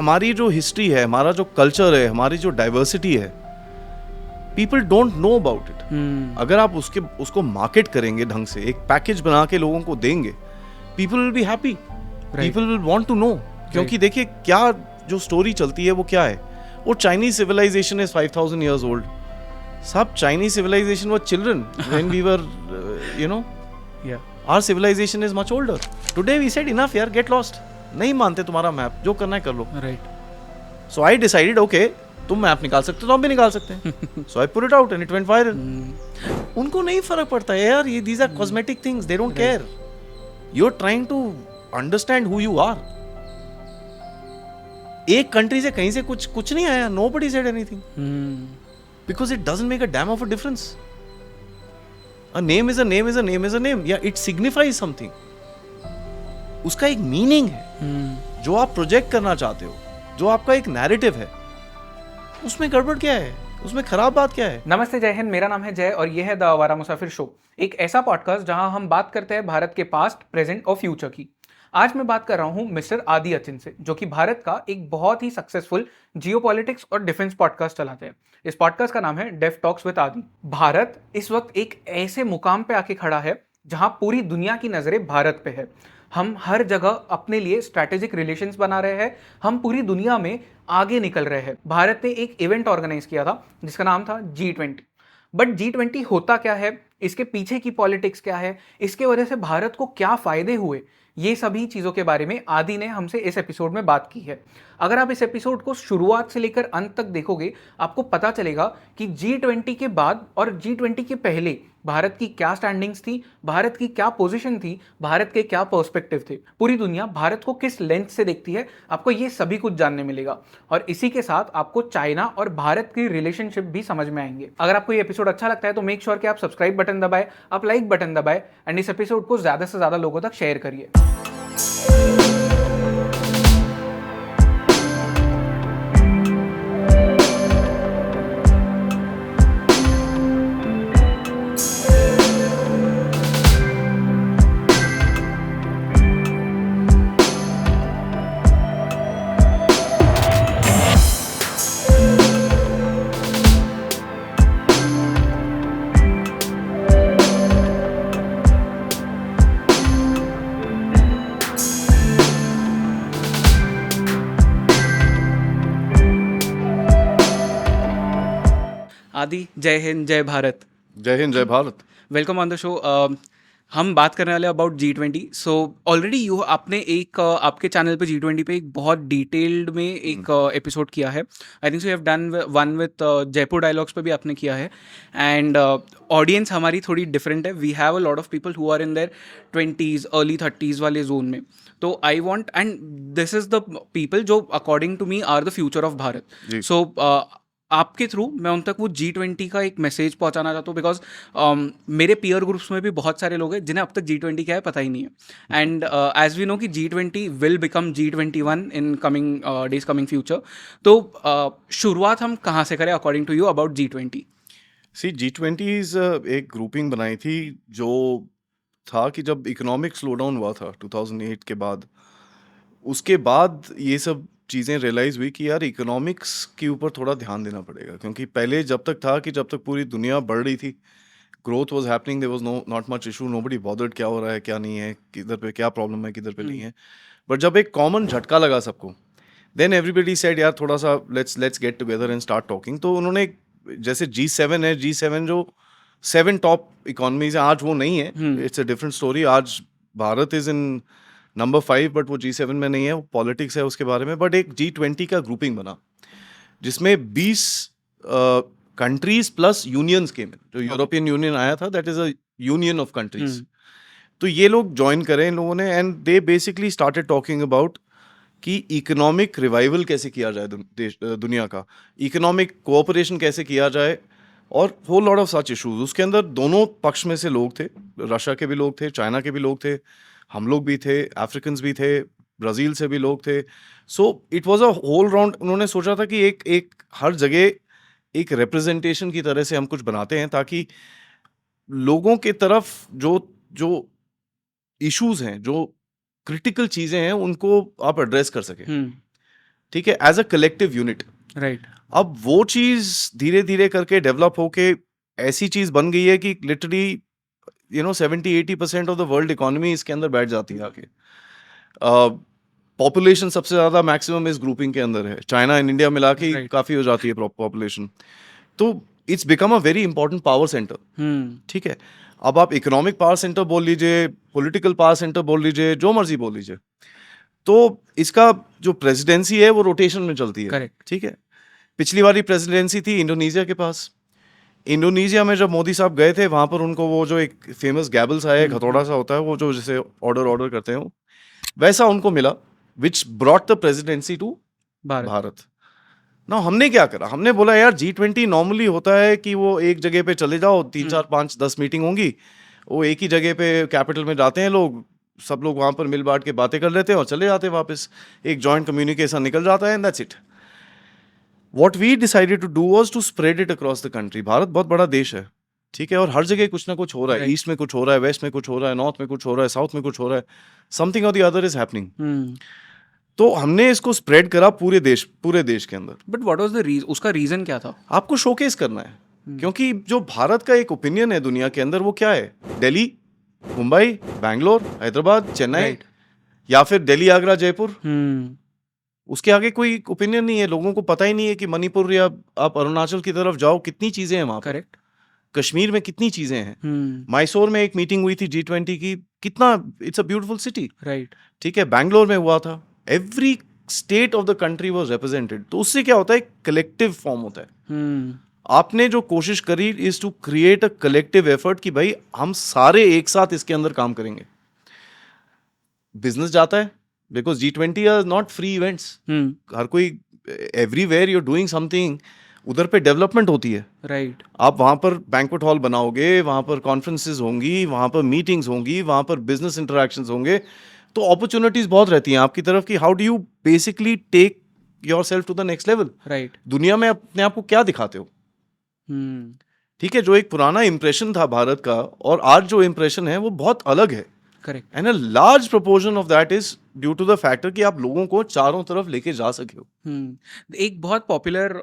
हमारी जो हिस्ट्री है, हमारा जो कल्चर है, हमारी जो डाइवर्सिटी है, people don't know about it. अगर आप उसको मार्केट करेंगे ढंग से, एक पैकेज बना के लोगों को देंगे, people will be happy, people will want to know. क्योंकि देखिए क्या जो स्टोरी चलती है वो क्या है, वो Chinese civilisation is 5000 years old। सब Chinese civilisation was children when we were our civilisation is much older. Today we said enough यार, गेट लॉस्ट, नहीं मानते तुम्हारा मैप, जो करना है कर लो। Right. So I decided okay, तुम मैप निकाल सकते हो तो हम भी निकाल सकते हैं। So I put it out and it went viral. उनको नहीं फर्क पड़ता है यार, ये these are cosmetic things, they don't care. You are trying to understand who you are. एक कंट्री से कहीं से कुछ नहीं आया, nobody said anything, because it doesn't make a damn of a difference. A name is a name is a name is a name. Yeah, it signifies something. उसका एक meaning है। जो आप प्रोजेक्ट करना चाहते हो, जो आपका एक नैरेटिव है, उसमें गड़बड़ क्या है, उसमें खराब बात क्या है? नमस्ते, जय हिंद। मेरा नाम है जय और यह है द आवारा मुसाफिर शो, एक ऐसा पॉडकास्ट जहां हम बात करते हैं भारत के पास्ट, प्रेजेंट और फ्यूचर की। आज मैं बात कर रहा हूं मिस्टर आदि अचिन से, जो कि भारत का एक बहुत ही सक्सेसफुल जियोपॉलिटिक्स और डिफेंस पॉडकास्ट चलाते हैं। इस पॉडकास्ट का नाम है डेफ टॉक्स विद आदि। भारत इस वक्त एक ऐसे मुकाम पे आके खड़ा है जहां पूरी दुनिया की नजरें भारत पे है। हम हर जगह अपने लिए स्ट्रैटेजिक रिलेशंस बना रहे हैं, हम पूरी दुनिया में आगे निकल रहे हैं। भारत ने एक इवेंट ऑर्गेनाइज किया था जिसका नाम था G20। बट G20 होता क्या है, इसके पीछे की पॉलिटिक्स क्या है, इसके वजह से भारत को क्या फायदे हुए, ये सभी चीज़ों के बारे में आदि ने हमसे इस एपिसोड में बात की है। अगर आप इस एपिसोड को शुरुआत से लेकर अंत तक देखोगे, आपको पता चलेगा कि G20 के बाद और G20 के पहले भारत की क्या स्टैंडिंग्स थी, भारत की क्या पोजीशन थी, भारत के क्या पर्सपेक्टिव थे, पूरी दुनिया भारत को किस लेंस से देखती है, आपको ये सभी कुछ जानने मिलेगा। और इसी के साथ आपको चाइना और भारत की रिलेशनशिप भी समझ में आएंगे। अगर आपको ये एपिसोड अच्छा लगता है तो मेक श्योर कि आप सब्सक्राइब बटन दबाए, आप लाइक बटन दबाए एंड इस एपिसोड को ज्यादा से ज्यादा लोगों तक शेयर करिए। आदि, जय हिंद, जय भारत। जय हिंद, जय Bharat. Welcome on the show. हम बात करने वाले अबाउट G20। सो ऑलरेडी आपने एक आपके चैनल पे G20 पे एक बहुत डिटेल्ड में एक एपिसोड किया है। आई think so you have done one with Jaipur dialogues पे भी आपने किया है। एंड ऑडियंस हमारी थोड़ी डिफरेंट है। We have a lot of people who are in their 20s early 30s वाले जोन में। तो I want, and this is the people जो according to me are the future of Bharat. So आपके through मैं उन तक वो G20 का एक मैसेज पहुंचाना चाहता हूँ, बिकॉज मेरे पीयर ग्रुप्स में भी बहुत सारे लोग हैं जिन्हें अब तक G20 क्या है पता ही नहीं है। एंड एज वी नो कि G20 will become G21 in coming days, coming future. तो शुरुआत हम कहाँ से करें according to you about G20? See G20 एक ग्रुपिंग बनाई थी जो था कि जब इकोनॉमिक स्लो डाउन हुआ था 2008 के बाद, उसके बाद ये सब चीज़ें रियलाइज़ हुई कि यार इकोनॉमिक्स के ऊपर थोड़ा ध्यान देना पड़ेगा। क्योंकि पहले जब तक था कि जब तक पूरी दुनिया बढ़ रही थी, growth was happening, there was not much issue, nobody bothered क्या हो रहा है क्या नहीं है, किधर पे क्या प्रॉब्लम है किधर पे नहीं है। बट जब एक कॉमन झटका लगा सबको, देन एवरीबडी सेड यार थोड़ा सा let's get together and start talking. तो उन्होंने जैसे G7 है, G7 जो 7 टॉप इकोनॉमीज है, आज वो नहीं है, इट्स अ डिफरेंट स्टोरी। आज Bharat is in number 5, but वो G7 में नहीं है, वो पॉलिटिक्स है उसके बारे में। बट एक G20 का ग्रुपिंग बना जिसमें 20 कंट्रीज प्लस यूनियंस के में, जो यूरोपियन यूनियन आया था, that is a union of countries. तो ये लोग ज्वाइन करे इन लोगों ने, and they basically started talking about कि इकोनॉमिक रिवाइवल कैसे किया जाए दुनिया का, इकोनॉमिक कोऑपरेशन कैसे किया जाए, और whole lot of such issues. उसके अंदर दोनों पक्ष में से लोग थे, रशिया के भी लोग थे, चाइना के भी लोग थे, हम लोग भी थे, अफ्रीकन्स भी थे, ब्राज़ील से भी लोग थे। So it was a whole round. उन्होंने सोचा था कि एक हर जगह एक रिप्रेजेंटेशन की तरह से हम कुछ बनाते हैं, ताकि लोगों के तरफ जो इश्यूज हैं, जो क्रिटिकल चीज़ें हैं, उनको आप एड्रेस कर सकें। ठीक है, as a collective unit. Right. अब वो चीज धीरे धीरे करके डेवलप होके ऐसी चीज बन गई है कि literally 70-80% of the world economy इसके अंदर बैठ जाती है आके। पॉपुलेशन सबसे ज्यादा मैक्सिमम इस ग्रुपिंग के अंदर है, चाइना एंड इंडिया मिला के Right. काफी हो जाती है पॉपुलेशन। तो it's become a very important power centre. ठीक है, अब आप इकोनॉमिक पावर सेंटर बोल लीजिए, पॉलिटिकल पावर सेंटर बोल लीजिए, जो मर्जी बोल लीजिए, तो इसका जो प्रेसिडेंसी है वो रोटेशन में चलती है। Correct. ठीक है, पिछली वाली प्रेसिडेंसी थी इंडोनेशिया के पास। इंडोनेशिया में जब मोदी साहब गए थे वहां पर उनको वो जो एक फेमस गैबल्स आया, एक हथौड़ा सा होता है वो, जो जैसे ऑर्डर करते हैं, वैसा उनको मिला, which brought the presidency to Bharat. ना हमने क्या करा, हमने बोला यार G20 नॉर्मली होता है कि वो एक जगह पे चले जाओ, 3-4-5-10 मीटिंग होंगी, वो एक ही जगह पे कैपिटल में जाते हैं लोग, सब लोग वहां पर मिल बांट के बातें कर लेते हैं और चले जाते हैं वापस, एक जॉइंट कम्युनिकेशन निकल जाता है and that's it. What we decided to do was to spread it across the country. Bharat बहुत बड़ा देश है, ठीक है, और हर जगह कुछ ना कुछ हो रहा है। Right. ईस्ट में कुछ हो रहा है, वेस्ट में कुछ हो रहा है, नॉर्थ में कुछ हो रहा है, साउथ में कुछ हो रहा है, समथिंग और द अदर इज हैपनिंग। तो हमने इसको स्प्रेड करा पूरे देश के अंदर। But what was the reason, उसका रीजन क्या था? आपको शोकेस करना है, क्योंकि जो भारत का एक ओपिनियन है दुनिया के अंदर वो क्या है, दिल्ली, मुंबई, बैंगलोर, हैदराबाद, चेन्नई, Right. या फिर दिल्ली, आगरा, जयपुर, उसके आगे कोई ओपिनियन नहीं है। लोगों को पता ही नहीं है कि मणिपुर या आप अरुणाचल की तरफ जाओ, कितनी चीजें हैं वहां पर, करेक्ट। कश्मीर में कितनी चीजें हैं, मैसूर में एक मीटिंग हुई थी G20 की, कितना, it's a beautiful city. Right. ठीक है, बैंगलोर में हुआ था, every state of the country was represented. तो उससे क्या होता है, कलेक्टिव फॉर्म होता है। आपने जो कोशिश करी is to create a collective effort कि भाई हम सारे एक साथ इसके अंदर काम करेंगे। बिजनेस जाता है, because G20 are not free events. हर कोई, एवरीवेयर यू डूइंग समथिंग, उधर पे डेवलपमेंट होती है। राइट। आप वहां पर बैंक्वेट हॉल बनाओगे, वहां पर कॉन्फ्रेंसेस होंगी, वहां पर मीटिंग्स होंगी, वहां पर बिजनेस इंटरेक्शंस होंगे, तो अपॉर्चुनिटीज बहुत रहती हैं आपकी तरफ कि how do you basically take yourself to the next level. Right. दुनिया में अपने आप को क्या दिखाते हो। ठीक है, जो एक पुराना इंप्रेशन था भारत का और आज जो इंप्रेशन है वो बहुत अलग है। Correct. And a large proportion of that is due to the factor कि आप लोगों को चारों तरफ लेके जा सके हो। एक बहुत पॉपुलर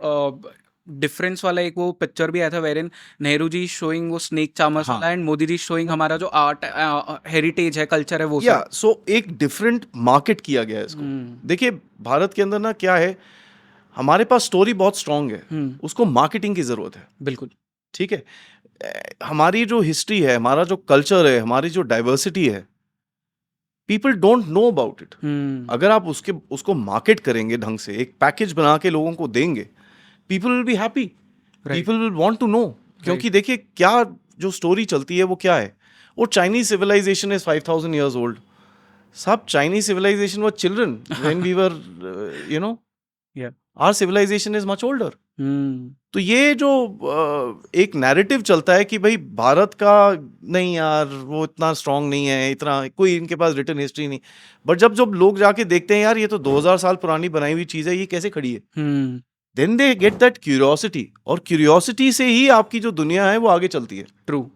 डिफरेंस वाला एक वो पिक्चर भी आया था वेरिन नेहरू जी शोइंग वो स्नेक चामर्स वाला एंड मोदी जी शोइंग हमारा जो आर्ट हेरिटेज है, कल्चर है वो या सो एक डिफरेंट मार्केट किया गया है इसको। देखिए भारत के अंदर ना क्या है, हमारे पास स्टोरी बहुत स्ट्रांग है, उसको मार्केटिंग की जरूरत है। बिल्कुल। ठीक है, हमारी जो हिस्ट्री है, हमारा जो कल्चर है, हमारी जो डाइवर्सिटी है, people don't know about it. अगर आप उसको मार्केट करेंगे ढंग से, एक पैकेज बना के लोगों को देंगे, people will be happy, people will want to know. क्योंकि देखिए क्या जो स्टोरी चलती है वो क्या है, वो Chinese civilisation is 5000 years old। सब Chinese civilisation was children when we were our civilisation is much older. तो ये जो एक नैरेटिव चलता है कि भाई भारत का नहीं यार, वो इतना स्ट्रांग नहीं है, इतना कोई इनके पास रिटर्न हिस्ट्री नहीं, बट जब जब लोग जाके देखते हैं यार ये तो 2000 साल पुरानी बनाई हुई चीज है, ये कैसे खड़ी है, then they get that curiosity, और क्यूरियोसिटी से ही आपकी जो दुनिया है वो आगे चलती है। True.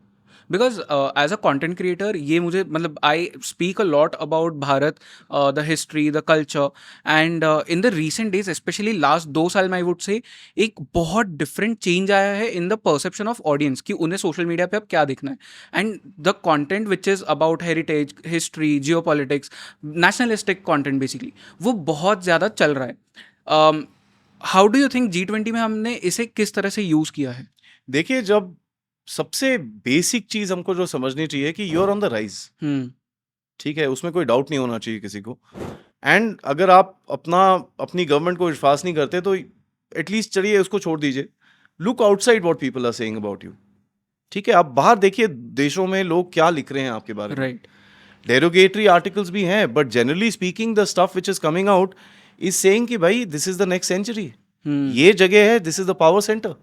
Because as a content creator ये मुझे मतलब I speak a lot about Bharat, the history, the culture, and in the recent days specially last 2 साल में आई वुड से एक बहुत डिफरेंट चेंज आया है in the perception of audience कि उन्हें सोशल मीडिया पे अब क्या दिखना है, and the content which is about heritage, history, Jio politics, nationalistic content basically वो बहुत ज़्यादा चल रहा है। How do you think G20 में हमने इसे किस तरह से यूज़ किया है? देखिए, जब सबसे बेसिक चीज हमको जो समझनी चाहिए कि you are on the rise. ठीक है, उसमें कोई डाउट नहीं होना चाहिए किसी को। एंड अगर आप अपनी गवर्नमेंट को विश्वास नहीं करते तो एटलीस्ट चलिए उसको छोड़ दीजिए, look outside what people are saying about you. ठीक है, आप बाहर देखिए देशों में लोग क्या लिख रहे हैं आपके बारे में। राइट। डेरोगेटरी आर्टिकल्स भी हैं, but generally speaking the stuff which is coming out is saying कि भाई this is the next century, ये जगह है, this is the power centre.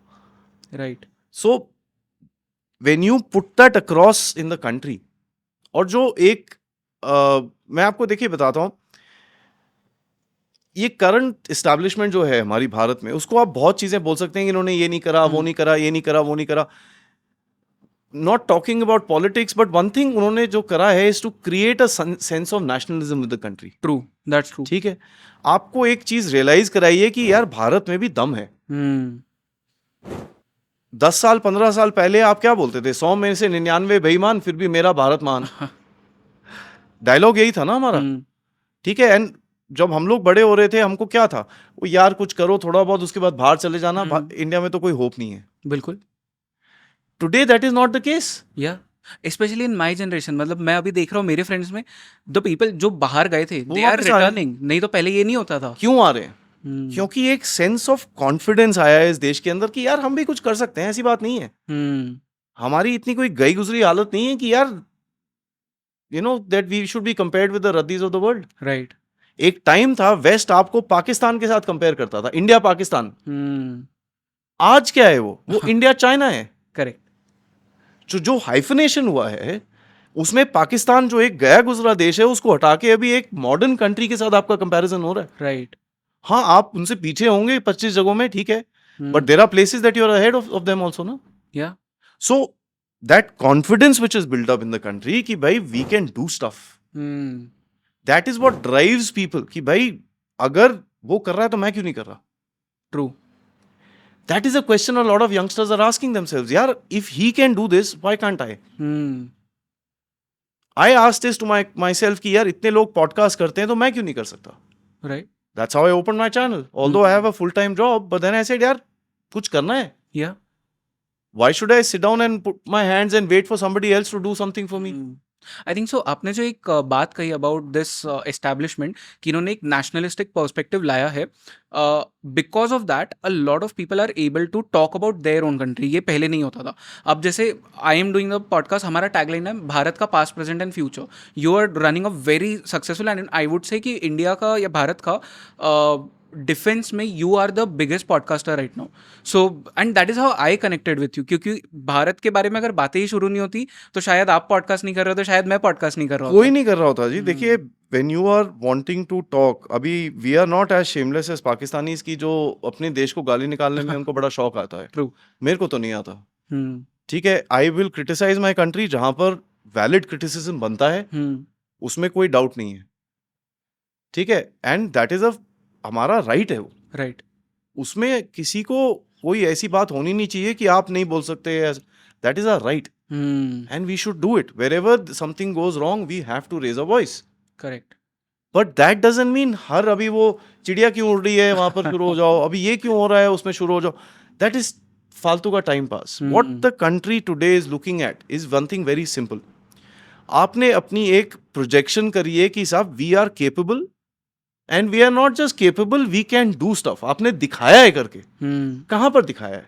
Right. So when you put that across in the country, और जो एक मैं आपको देखिए बताता हूं, ये करंट एस्टैब्लिशमेंट जो है हमारी भारत में, उसको आप बहुत चीजें बोल सकते हैं कि इन्होंने ये नहीं करा, वो नहीं करा, ये नहीं करा, वो नहीं करा। Not talking about politics, but one thing उन्होंने जो करा है is to create a sense of nationalism with the country. True. That's true. ठीक है, आपको एक चीज रियलाइज कराइए कि यार भारत में भी दम है। 10 साल 15 साल पहले आप क्या बोलते थे, 100 में से 99 बेईमान फिर भी मेरा भारत मान। डायलॉग यही था ना हमारा। ठीक है, एंड जब हम लोग बड़े हो रहे थे हमको क्या था, वो यार कुछ करो थोड़ा बहुत उसके बाद बाहर चले जाना, इंडिया में तो कोई होप नहीं है। बिल्कुल। Today that is not the case. या स्पेशली इन माय जनरेशन, मतलब मैं अभी देख रहा हूँ मेरे फ्रेंड्स में द पीपल जो बाहर गए थे, वो दे आर वापस आ रहे हैं। रिटर्निंग। नहीं तो पहले ये नहीं होता था। क्यों आ रहे हैं? क्योंकि एक सेंस ऑफ कॉन्फिडेंस आया है इस देश के अंदर कि यार हम भी कुछ कर सकते हैं, ऐसी बात नहीं है। हमारी इतनी कोई गई गुजरी हालत नहीं है कि यार that we should be compared with the rowdies of the world. Right. एक टाइम था वेस्ट आपको पाकिस्तान के साथ कंपेयर करता था, इंडिया पाकिस्तान। आज क्या है वो इंडिया चाइना है। करेक्ट। जो हाइफनेशन हुआ है उसमें पाकिस्तान जो एक गया गुजरा देश है उसको हटा के अभी एक मॉडर्न कंट्री के साथ आपका कंपैरिजन हो रहा है। राइट। हाँ, आप उनसे पीछे होंगे 25 जगहों में, ठीक है, but there are places that you are ahead of them also ना। या so that confidence which is built up in the country कि भाई we can do stuff, that is what drives people कि भाई अगर वो कर रहा है तो मैं क्यों नहीं कर रहा। True. That is a question a lot of youngsters are asking themselves. यार, if he can do this, why can't I? I asked this to myself कि यार इतने लोग पॉडकास्ट करते हैं तो मैं क्यों नहीं कर सकता? Right. That's how I opened my channel. Although I have a full-time job, but then I said यार कुछ करना है. Yeah. Why should I sit down and put my hands and wait for somebody else to do something for me? I think सो। आपने जो एक बात कही about this establishment कि इन्होंने एक नेशनलिस्टिक पर्सपेक्टिव लाया है, because of that a lot of people are able to talk about their own country. ये पहले नहीं होता था। अब जैसे I am doing the podcast, हमारा टैगलाइन है भारत का past present and future. You are running a very successful and I would say कि इंडिया का या भारत का डिफेंस में you are the biggest podcaster right now. So and that is how I connected with you, क्योंकि भारत के बारे में अगर बातें ही शुरू नहीं होती तो शायद आप पॉडकास्ट नहीं कर रहे हो, तो शायद मैं पॉडकास्ट नहीं कर रहा हूँ। कोई नहीं कर रहा होता जी। देखिए, when you are wanting to talk, अभी we are not as shameless as Pakistanis की जो अपने देश को गाली निकालने में उनको बड़ा शौक आता है। True. मेरे को तो नहीं आता। ठीक है, I will criticise my country जहां पर वैलिड क्रिटिसिज्म बनता है, उसमें कोई डाउट नहीं है। ठीक है, एंड दैट इज हमारा राइट है वो। राइट। उसमें किसी को कोई ऐसी बात होनी नहीं चाहिए कि आप नहीं बोल सकते। That is our right and we should do it. Wherever something goes wrong we have to raise a voice. Correct. But that doesn't mean हर अभी वो चिड़िया क्यों उड़ रही है वहां पर शुरू हो जाओ, अभी ये क्यों हो रहा है उसमें शुरू हो जाओ। दैट इज फालतू का time pass. What the country today is looking at is one thing very simple. आपने अपनी एक प्रोजेक्शन करी है कि साहब we are capable and we are not just capable, we can do stuff. आपने दिखाया है करके। कहां पर दिखाया है?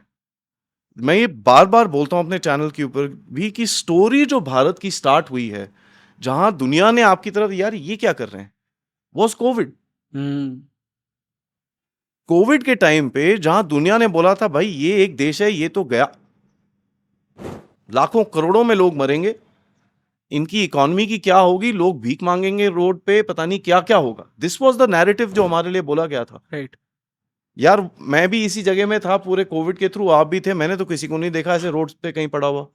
मैं ये बार बार बोलता हूं अपने चैनल के ऊपर भी कि स्टोरी जो भारत की स्टार्ट हुई है, जहां दुनिया ने आपकी तरफ यार ये क्या कर रहे हैं, वॉज कोविड। कोविड के टाइम पे जहां दुनिया ने बोला था भाई ये एक देश है, ये तो गया, लाखों करोड़ों में लोग मरेंगे, इनकी इकोनॉमी की क्या होगी, लोग भीख मांगेंगे रोड पे, पता नहीं क्या क्या होगा। दिस वाज द नैरेटिव जो हमारे लिए बोला गया था। राइट। यार मैं भी इसी जगह में था पूरे कोविड के थ्रू, आप भी थे, मैंने तो किसी को नहीं देखा ऐसे रोड पे कहीं पड़ा हुआ।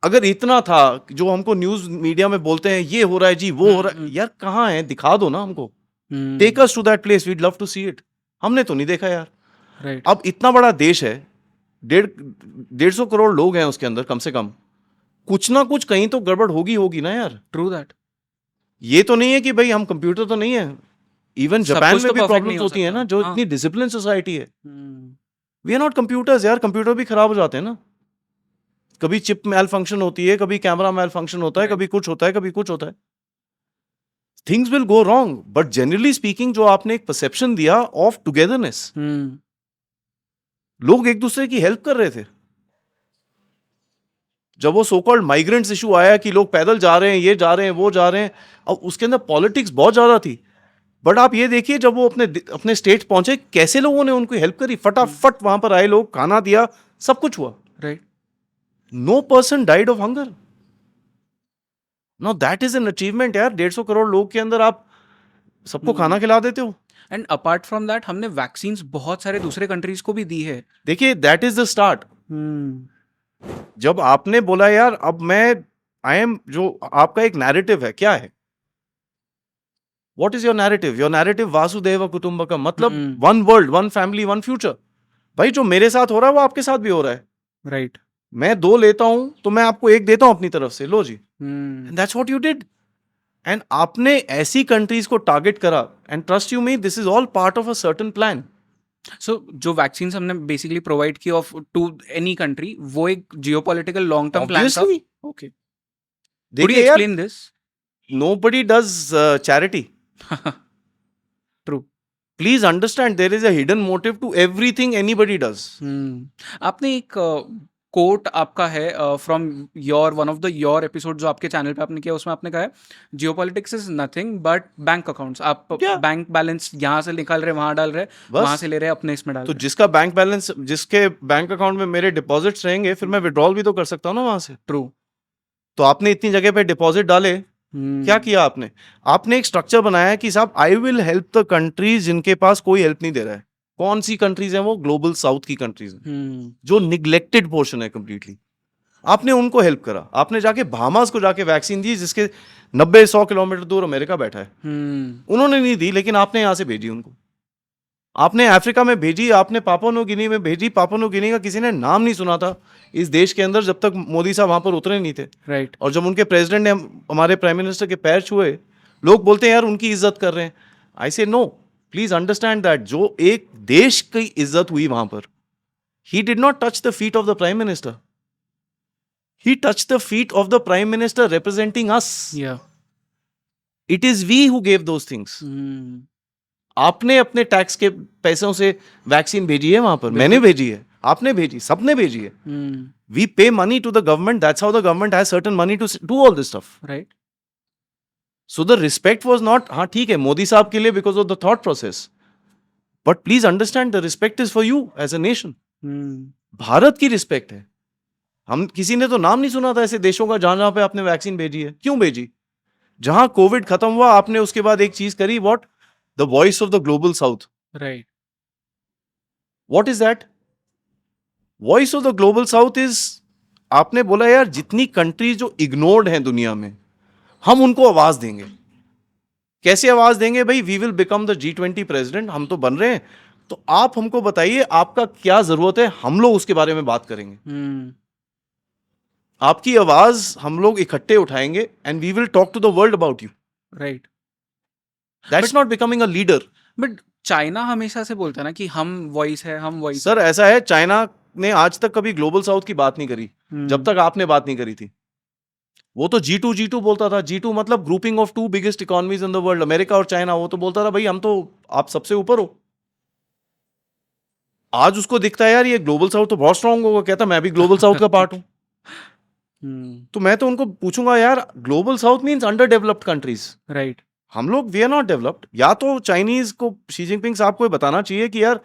अगर इतना था जो हमको न्यूज मीडिया में बोलते हैं ये हो रहा है जी, वो हो रहा है, यार कहाँ है, दिखा दो ना हमको। Take us to that place, we'd love to see it. हमने तो नहीं देखा यार। राइट। अब इतना बड़ा देश है, 150 करोड़ लोग हैं उसके अंदर, कम से कम कुछ ना कुछ कहीं तो गड़बड़ होगी ना यार। True that. ये तो नहीं है कि भाई हम कंप्यूटर तो नहीं है। इवन जापान में भी प्रॉब्लम्स होती है ना, जो इतनी डिसिप्लिन सोसाइटी है। वी आर नॉट कंप्यूटर्स यार। कंप्यूटर भी खराब हो जाते हैं ना, कभी चिप मैल फंक्शन होती है, कभी कैमरा मैल फंक्शन होता है, कभी कुछ होता है, कभी कुछ होता है। Things will go wrong, but generally speaking जो आपने एक परसेप्शन दिया ऑफ टुगेदरनेस, लोग एक दूसरे की हेल्प कर रहे थे। जब वो सो कॉल्ड माइग्रेंट्स इशू आया कि लोग पैदल जा रहे हैं, ये जा रहे हैं, वो जा रहे हैं, अब उसके अंदर पॉलिटिक्स बहुत ज्यादा थी। बट आप ये देखिए जब वो अपने स्टेट पहुंचे, कैसे लोगों ने उनको हेल्प करी, फटाफट वहां पर आए लोग, खाना दिया, सब कुछ हुआ। Right. No person died of hunger. No that is an achievement यार। 150 करोड़ लोग के अंदर आप सबको खाना खिला देते हो। एंड अपार्ट फ्रॉम दैट हमने वैक्सीन बहुत सारे दूसरे कंट्रीज को भी दी है। देखिए दैट इज द स्टार्ट। जब आपने बोला यार अब मैं आई एम, जो आपका एक नैरेटिव है क्या है, what is your narrative? Your narrative Vasudhaiva Kutumbakam, मतलब hmm. One world, one family, one future. भाई जो मेरे साथ हो रहा है वो आपके साथ भी हो रहा है। राइट। मैं 2 लेता हूं तो मैं आपको 1 देता हूं अपनी तरफ से, लो जी। Hmm. That's what you did. And आपने ऐसी कंट्रीज को टारगेट करा, and trust you me, this is all part of a certain plan. So जो वैक्सीन हमने बेसिकली प्रोवाइड की ऑफ टू एनी कंट्री, वो एक जियोपॉलिटिकल लॉन्ग टर्म प्लान था। ऑब्वियसली। ओके, कुड यू देखिए यार, explain this? nobody does charity. True. Please understand, there is a hidden motive to everything anybody does. आपने एक coat आपका है from your one of the your episode जो आपके channel पे आपने किया, उसमें आपने कहा है geopolitics is nothing but bank accounts. आप Yeah. बैंक बैलेंस यहाँ से निकाल रहे वहां डाल रहे, बस। वहां से ले रहे अपने इसमें डाल तो रहे। जिसका बैंक बैलेंस, जिसके बैंक अकाउंट में मेरे डिपॉजिट्स रहेंगे, फिर मैं विड्रॉल भी तो कर सकता हूँ ना वहां से। ट्रू। तो आपने इतनी जगह पे डिपॉजिट डाले, क्या किया आपने? आपने एक स्ट्रक्चर बनाया है कि साहब I will help the countries जिनके पास कोई हेल्प नहीं दे रहा है। कौन सी कंट्रीज हैं वो? ग्लोबल साउथ की कंट्रीज हैं, जो निग्लेक्टेड पोर्शन है कंप्लीटली। आपने उनको हेल्प करा। आपने जाके बहामास को जाके वैक्सीन दी, जिसके 90-100 किलोमीटर दूर अमेरिका बैठा है। उन्होंने नहीं दी, लेकिन आपने यहां से भेजी उनको। आपने अफ्रीका में भेजी, आपने पापुआ न्यू गिनी में भेजी। पापुआ न्यू गिनी का किसी ने नाम नहीं सुना था इस देश के अंदर जब तक मोदी साहब वहां पर उतरे नहीं थे। राइट। और जब उनके प्रेसिडेंट ने हमारे प्राइम मिनिस्टर के पैर छुए, लोग बोलते हैं यार उनकी इज्जत कर रहे हैं। आई से नो, प्लीज अंडरस्टैंड दैट जो एक देश की इज्जत हुई वहां पर, he did not touch the feet of the prime minister, he touch the feet of the prime minister representing us. It is we who gave those things. आपने अपने टैक्स के पैसों से वैक्सीन भेजी है वहां पर, मैंने भेजी है, आपने भेजी, सबने भेजी है। We pay money to the government, that's how the government has certain money to do all this stuff. Right. So the respect was not, हाँ ठीक है मोदी साहब के लिए because of the thought process, but please understand the respect is for you as a nation. Bharat की respect है। हम किसी ने तो नाम नहीं सुना था ऐसे देशों का जहां पे आपने वैक्सीन भेजी है। क्यों भेजी? जहां कोविड खत्म हुआ, आपने उसके बाद एक चीज करी, what? The voice of the global south. Right. What is that? Voice of the global south is, आपने बोला यार जितनी कंट्रीज जो इग्नोर्ड हैं दुनिया में, हम उनको आवाज देंगे। कैसे आवाज देंगे भाई? We will become the G20 president, हम तो बन रहे हैं, तो आप हमको बताइए आपका क्या जरूरत है, हम लोग उसके बारे में बात करेंगे। आपकी आवाज हम लोग इकट्ठे उठाएंगे and we will talk to the world about you. Right. That's not becoming a leader. But China हमेशा से बोलता है ना कि हम वॉइस है, हम वॉइस। सर ऐसा है, चाइना ने आज तक कभी ग्लोबल साउथ की बात नहीं करी, जब तक आपने बात नहीं करी थी। वो तो G2 बोलता था। G2 मतलब grouping of 2 biggest economies in the world, America और चाइना। वो तो बोलता था भाई हम तो, आप सबसे ऊपर हो। आज उसको दिखता है यार ये ग्लोबल साउथ तो बहुत स्ट्रांग होगा, कहता मैं भी ग्लोबल साउथ का पार्ट हूं। तो मैं तो उनको पूछूंगा यार, global south means under developed countries. Right. हम लोग वी आर नॉट डेवलप्ड। या तो चाइनीज को, शी जिनपिंग साहब को बताना चाहिए कि यार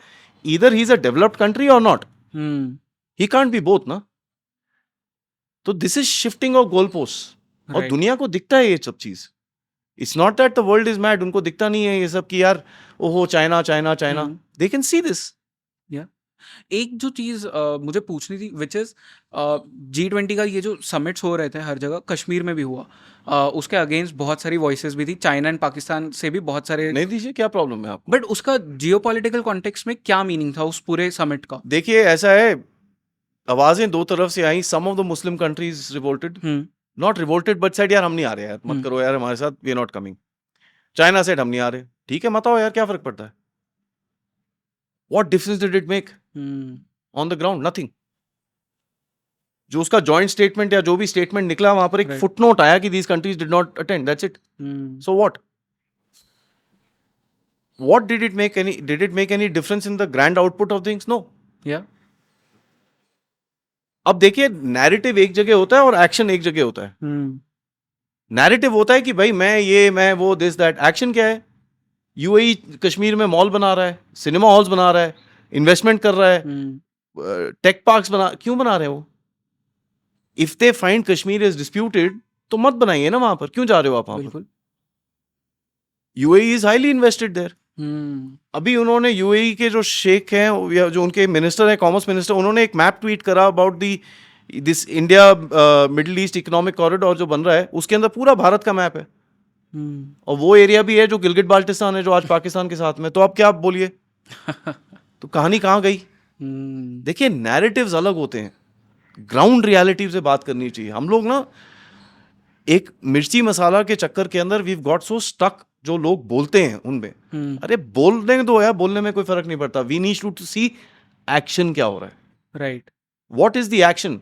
either he is a developed country और not, he can't be both ना। तो this is shifting of goal post. और दुनिया को दिखता है ये सब चीज। It's not that the world is mad, उनको दिखता नहीं है ये सब कि यार ओहो China China China, they can see this. एक जो चीज मुझे पूछनी थी, विच इज G20 का ये जो समिट्स हो रहे थे हर जगह, कश्मीर में भी हुआ, उसके अगेंस्ट बहुत सारी वॉइसेस भी थी, चाइना एंड पाकिस्तान से भी बहुत सारे। नहीं दीजिए, क्या प्रॉब्लम है आपको? बट उसका जियोपॉलिटिकल कॉन्टेक्स्ट में क्या मीनिंग था उस पूरे समिट का? देखिए ऐसा है, आवाजें दो तरफ से आई। Some of the Muslim countries revolted, not revolted but said यार हम नहीं आ रहे यार, मत करो यार हमारे साथ, we are not coming. China said हम नहीं आ रहे, ठीक है मत आओ यार, क्या फर्क पड़ता है? What difference did it make on the ground? Nothing. जो उसका जॉइंट स्टेटमेंट या जो भी स्टेटमेंट निकला, वहां पर एक फुटनोट आया कि these countries did not attend, that's it. So what did it make any difference in the grand output of things? No. अब देखिए, नैरेटिव एक जगह होता है और एक्शन एक जगह होता है। नैरेटिव होता है कि भाई मैं वो दिस दैट। एक्शन क्या है? यूएई कश्मीर में मॉल बना रहा है, सिनेमा हॉल्स बना रहा है, इन्वेस्टमेंट कर रहा है, टेक पार्क्स क्यों बना रहे हो? If they find Kashmir is disputed तो मत बनाइए ना वहां पर, क्यों जा रहे हो आप वहां पर? UAE is highly invested there. अभी उन्होंने यूएई के जो शेख हैं या जो उनके मिनिस्टर हैं, कॉमर्स मिनिस्टर, उन्होंने एक मैप ट्वीट करा about this India Middle east economic corridor जो बन रहा है, उसके अंदर पूरा भारत का मैप है। और वो एरिया भी है जो गिलगिट बाल्टिस्तान है, जो आज पाकिस्तान के साथ में। तो अब क्या आप बोलिए, तो कहानी कहाँ गई? देखिए, नैरेटिव्स अलग होते हैं, ग्राउंड रियलिटी से बात करनी चाहिए। हम लोग ना एक मिर्ची मसाला के चक्कर के अंदर वी गॉट सो स्टक, जो लोग बोलते हैं उनमें। अरे बोलने दो यार, बोलने में कोई फर्क नहीं पड़ता। We need to see action क्या हो रहा है, right. What is the action.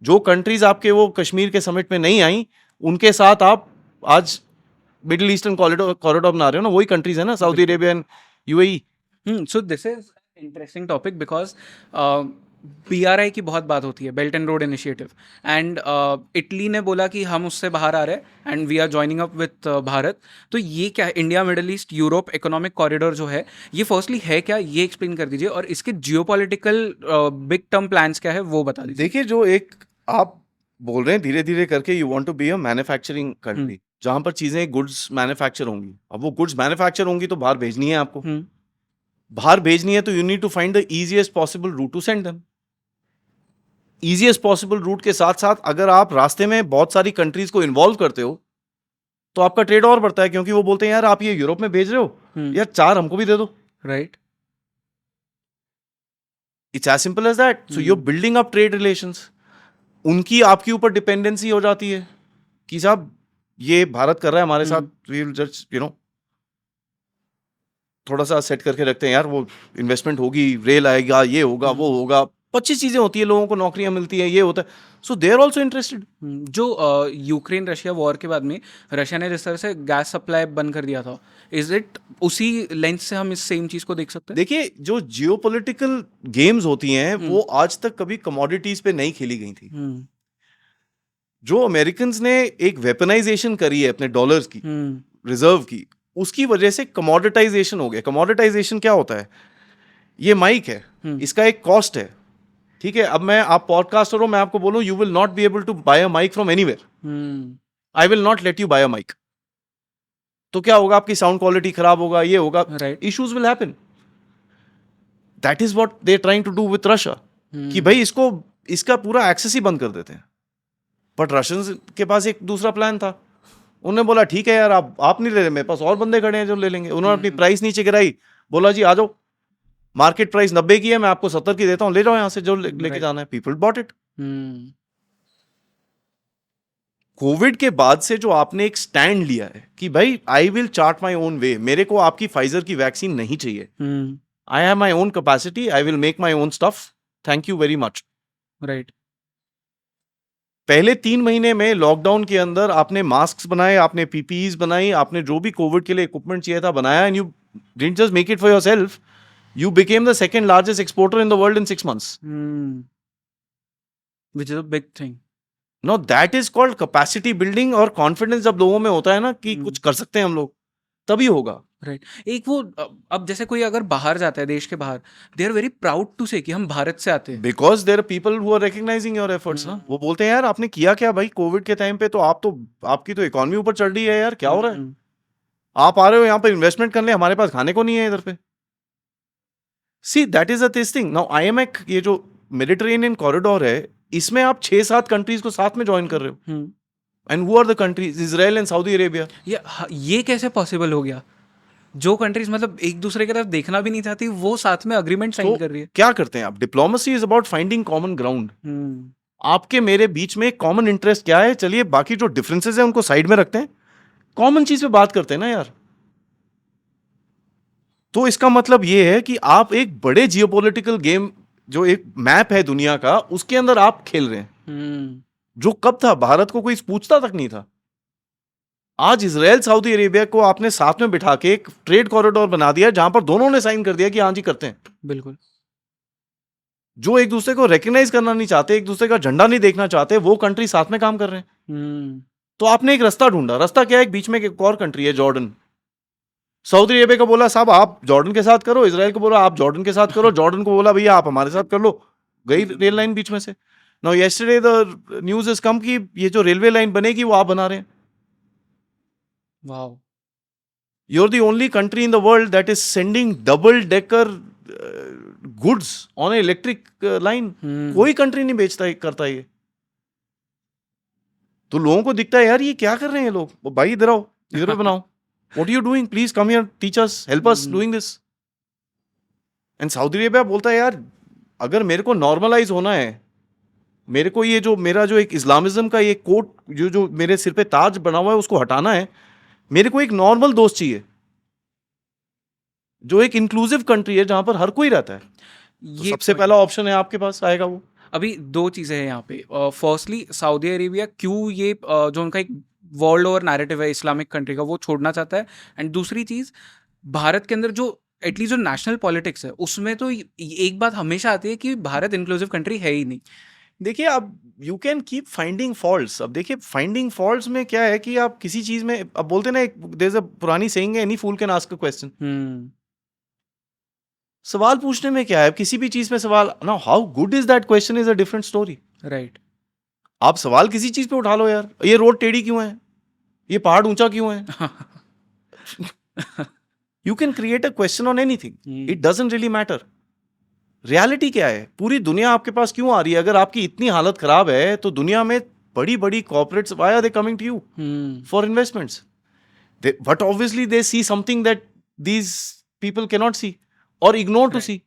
जो कंट्रीज आपके वो कश्मीर के समिट में नहीं आई, उनके साथ आप आज मिडिल ईस्टर्न कॉरिडोर बना रहे हो ना, वही कंट्रीज है ना, Saudi Arabia and UAE. So this is interesting topic because BRI की बहुत बात होती है, belt and road initiative, and Italy ने बोला कि हम उससे बाहर आ रहे हैं and we are joining up with Bharat. तो ये क्या है, India Middle East Europe economic corridor जो है, ये फर्स्टली है क्या, ये एक्सप्लेन कर दीजिए, और इसके जियोपॉलिटिकल बिग टर्म प्लान्स क्या है वो बता दीजिए। देखिए, जो एक आप बोल रहे हैं धीरे धीरे करके, you want to be a manufacturing country, जहां पर चीजें गुड्स मैन्युफैक्चर होंगी। अब वो गुड्स मैन्युफैक्चर होंगी तो बाहर भेजनी है आपको। बाहर भेजनी है तो you need to find the easiest possible route to send them. Easiest possible route के साथ साथ अगर आप रास्ते में बहुत सारी कंट्रीज को इन्वॉल्व करते हो तो आपका ट्रेड और बढ़ता है, क्योंकि वो बोलते हैं यार आप ये यूरोप में भेज रहे हो, यार 4 हमको भी दे दो। Right. It's as simple as that. So you building up trade relations. उनकी आपके ऊपर डिपेंडेंसी हो जाती है कि साहब ये भारत कर रहा है हमारे साथ, वी विल जस्ट थोड़ा सा सेट करके रखते हैं यार, वो इन्वेस्टमेंट होगी, रेल आएगा, ये होगा, वो होगा, 25 चीजें होती है, लोगों को नौकरियां मिलती है, ये होता है। सो दे आर ऑल्सो इंटरेस्टेड। जो यूक्रेन रशिया वॉर के बाद में रशिया ने जिस तरह से गैस सप्लाई बंद कर दिया था, इज इट उसी लेंस से हम इस सेम चीज को देख सकते हैं? देखिए, जो जियोपॉलिटिकल गेम्स होती हैं वो आज तक कभी कमोडिटीज पे नहीं खेली गई थी। जो अमेरिकन ने एक वेपनाइजेशन करी है अपने डॉलर्स की, रिजर्व की, उसकी वजह से कमोडिटाइजेशन हो गया। कमोडिटाइजेशन क्या होता है? ये माइक है, इसका एक कॉस्ट है, ठीक है। अब आप पॉडकास्टर हो, मैं आपको बोलूं you will not be able to buy a mic from anywhere, I will not let you buy a mic. तो क्या होगा? आपकी साउंड क्वालिटी खराब होगा, ये होगा, issues will happen. That is what they trying to do with Russia, कि भाई इसका पूरा एक्सेस ही बंद कर देते हैं। बट रशियंस के पास एक दूसरा प्लान था। उन्होंने बोला ठीक है यार, आप नहीं ले रहे, मेरे पास और बंदे खड़े हैं जो ले लेंगे। उन्होंने अपनी प्राइस नीचे गिराई, बोला जी आ जाओ, मार्केट प्राइस 90 की है, मैं आपको 70 की देता हूं, ले जाओ यहां से जो लेके जाना है। People bought it. कोविड के बाद से जो आपने एक स्टैंड लिया है कि भाई I will chart my own way, मेरे को आपकी फाइजर की वैक्सीन नहीं चाहिए, I have my own capacity, I will make my own stuff, thank you very much. Right. पहले 3 महीने में लॉकडाउन के अंदर आपने मास्क बनाए, आपने पीपीईज बनाई, आपने जो भी कोविड के लिए इक्विपमेंट चाहिए था बनाया, and you didn't just make it for yourself, you became the second largest exporter in the world in 6 months. Which is a big thing. Now that is called capacity building, और confidence जब लोगों में होता है ना कि कुछ कर सकते हैं हम लोग, तभी होगा। राइट। एक वो अब जैसे कोई अगर बाहर जाता है, देश के बाहर, they are very proud to say कि हम भारत से आते हैं, because there are people who are recognising your efforts ना। वो बोलते हैं यार आपने किया क्या भाई कोविड के टाइम पे, तो आपकी तो इकोनॉमी ऊपर चढ़ रही है यार, क्या हो रहा है? आप आ रहे हो यहाँ पे इन्वेस्टमेंट करने, हमारे पास खाने को नहीं है इधर पे। See that is a this thing. Now IMEC, ये जो मेडिटेरेनियन कॉरिडोर है, इसमें आप 6-7 कंट्रीज को साथ में ज्वाइन कर रहे हो, and who are the countries? Israel and Saudi Arabia. ये कैसे पॉसिबल हो गया? जो कंट्रीज मतलब एक दूसरे की तरफ देखना भी नहीं चाहती, वो साथ में अग्रीमेंट साइन कर रही है। क्या करते हैं आप? Diplomacy is about finding common ground. आपके मेरे बीच में कॉमन इंटरेस्ट क्या है? चलिए बाकी जो डिफरेंसेस है उनको साइड में रखते हैं, कॉमन चीज पे बात करते हैं ना यार। तो इसका मतलब ये है कि आप एक बड़े जियोपॉलिटिकल गेम, जो एक मैप है दुनिया का, उसके अंदर आप खेल रहे हैं, जो कब था भारत को कोई पूछता तक नहीं था। आज इजराइल सऊदी अरेबिया को आपने साथ में बिठा के एक ट्रेड कॉरिडोर बना दिया, जहां पर दोनों ने साइन कर दिया कि हाँ जी करते हैं। बिल्कुल। जो एक दूसरे को रिकॉग्नाइज करना नहीं चाहते, एक दूसरे का झंडा नहीं देखना चाहते, वो कंट्री साथ में काम कर रहे हैं। तो आपने एक रास्ता ढूंढा। रास्ता क्या है? एक बीच में एक और कंट्री है, जॉर्डन। सऊदी अरेबिया को बोला साहब आप जॉर्डन के साथ करो, इजराइल को बोला आप जॉर्डन के साथ करो, जॉर्डन को बोला भैया आप हमारे साथ कर लो, गई रेल लाइन बीच में से। Now yesterday the news is come कि ये जो रेलवे लाइन बनेगी वो आप बना रहे हैं। Wow. You're the only country in the world that is sending double decker goods on an electric line. कोई कंट्री नहीं बेचता करता ये। तो लोगों को दिखता है यार ये क्या कर रहे हैं लोग, भाई इधर आओ, इधर पे बनाओ. What are you doing? Please come here, teach us, help us doing this. And Saudi Arabia बोलता है यार अगर मेरे को नॉर्मलाइज होना है, मेरे को ये जो मेरा जो एक इस्लामिज्म का ये कोट जो मेरे सिर पे ताज बना हुआ है उसको हटाना है, मेरे को एक नॉर्मल दोस्त चाहिए जो एक इंक्लूसिव कंट्री है जहां पर हर कोई रहता है. तो ये सबसे point- पहला ऑप्शन है आपके पास आएगा वो. अभी दो चीज़ें हैं यहाँ पे. फर्स्टली सऊदी अरेबिया क्यों ये जो उनका एक वर्ल्ड ओवर नैरेटिव है इस्लामिक कंट्री का वो छोड़ना चाहता है. एंड दूसरी चीज़, भारत के अंदर जो एटलीस्ट जो नेशनल पॉलिटिक्स है उसमें तो एक बात हमेशा आती है कि भारत इंक्लूसिव कंट्री है ही नहीं. देखिए अब you can keep finding faults. अब देखिए फाइंडिंग फॉल्ट्स में क्या है कि आप किसी चीज में, अब बोलते ना एक देयर इज अ पुरानी सेइंग है, any fool can ask a question. सवाल पूछने में क्या है, किसी भी चीज में सवाल ना, how good is that question is a different story. Right. आप सवाल किसी चीज पे उठा लो यार, ये रोड टेढ़ी क्यों है, ये पहाड़ ऊंचा क्यों है. You can create a question on anything, it doesn't really matter. Reality क्या है, पूरी दुनिया आपके पास क्यों आ रही है. अगर आपकी इतनी हालत खराब है तो दुनिया में बड़ी बड़ी corporates, why are they coming to you for investments. But obviously they see something that these people can not see और इग्नोर टू सी.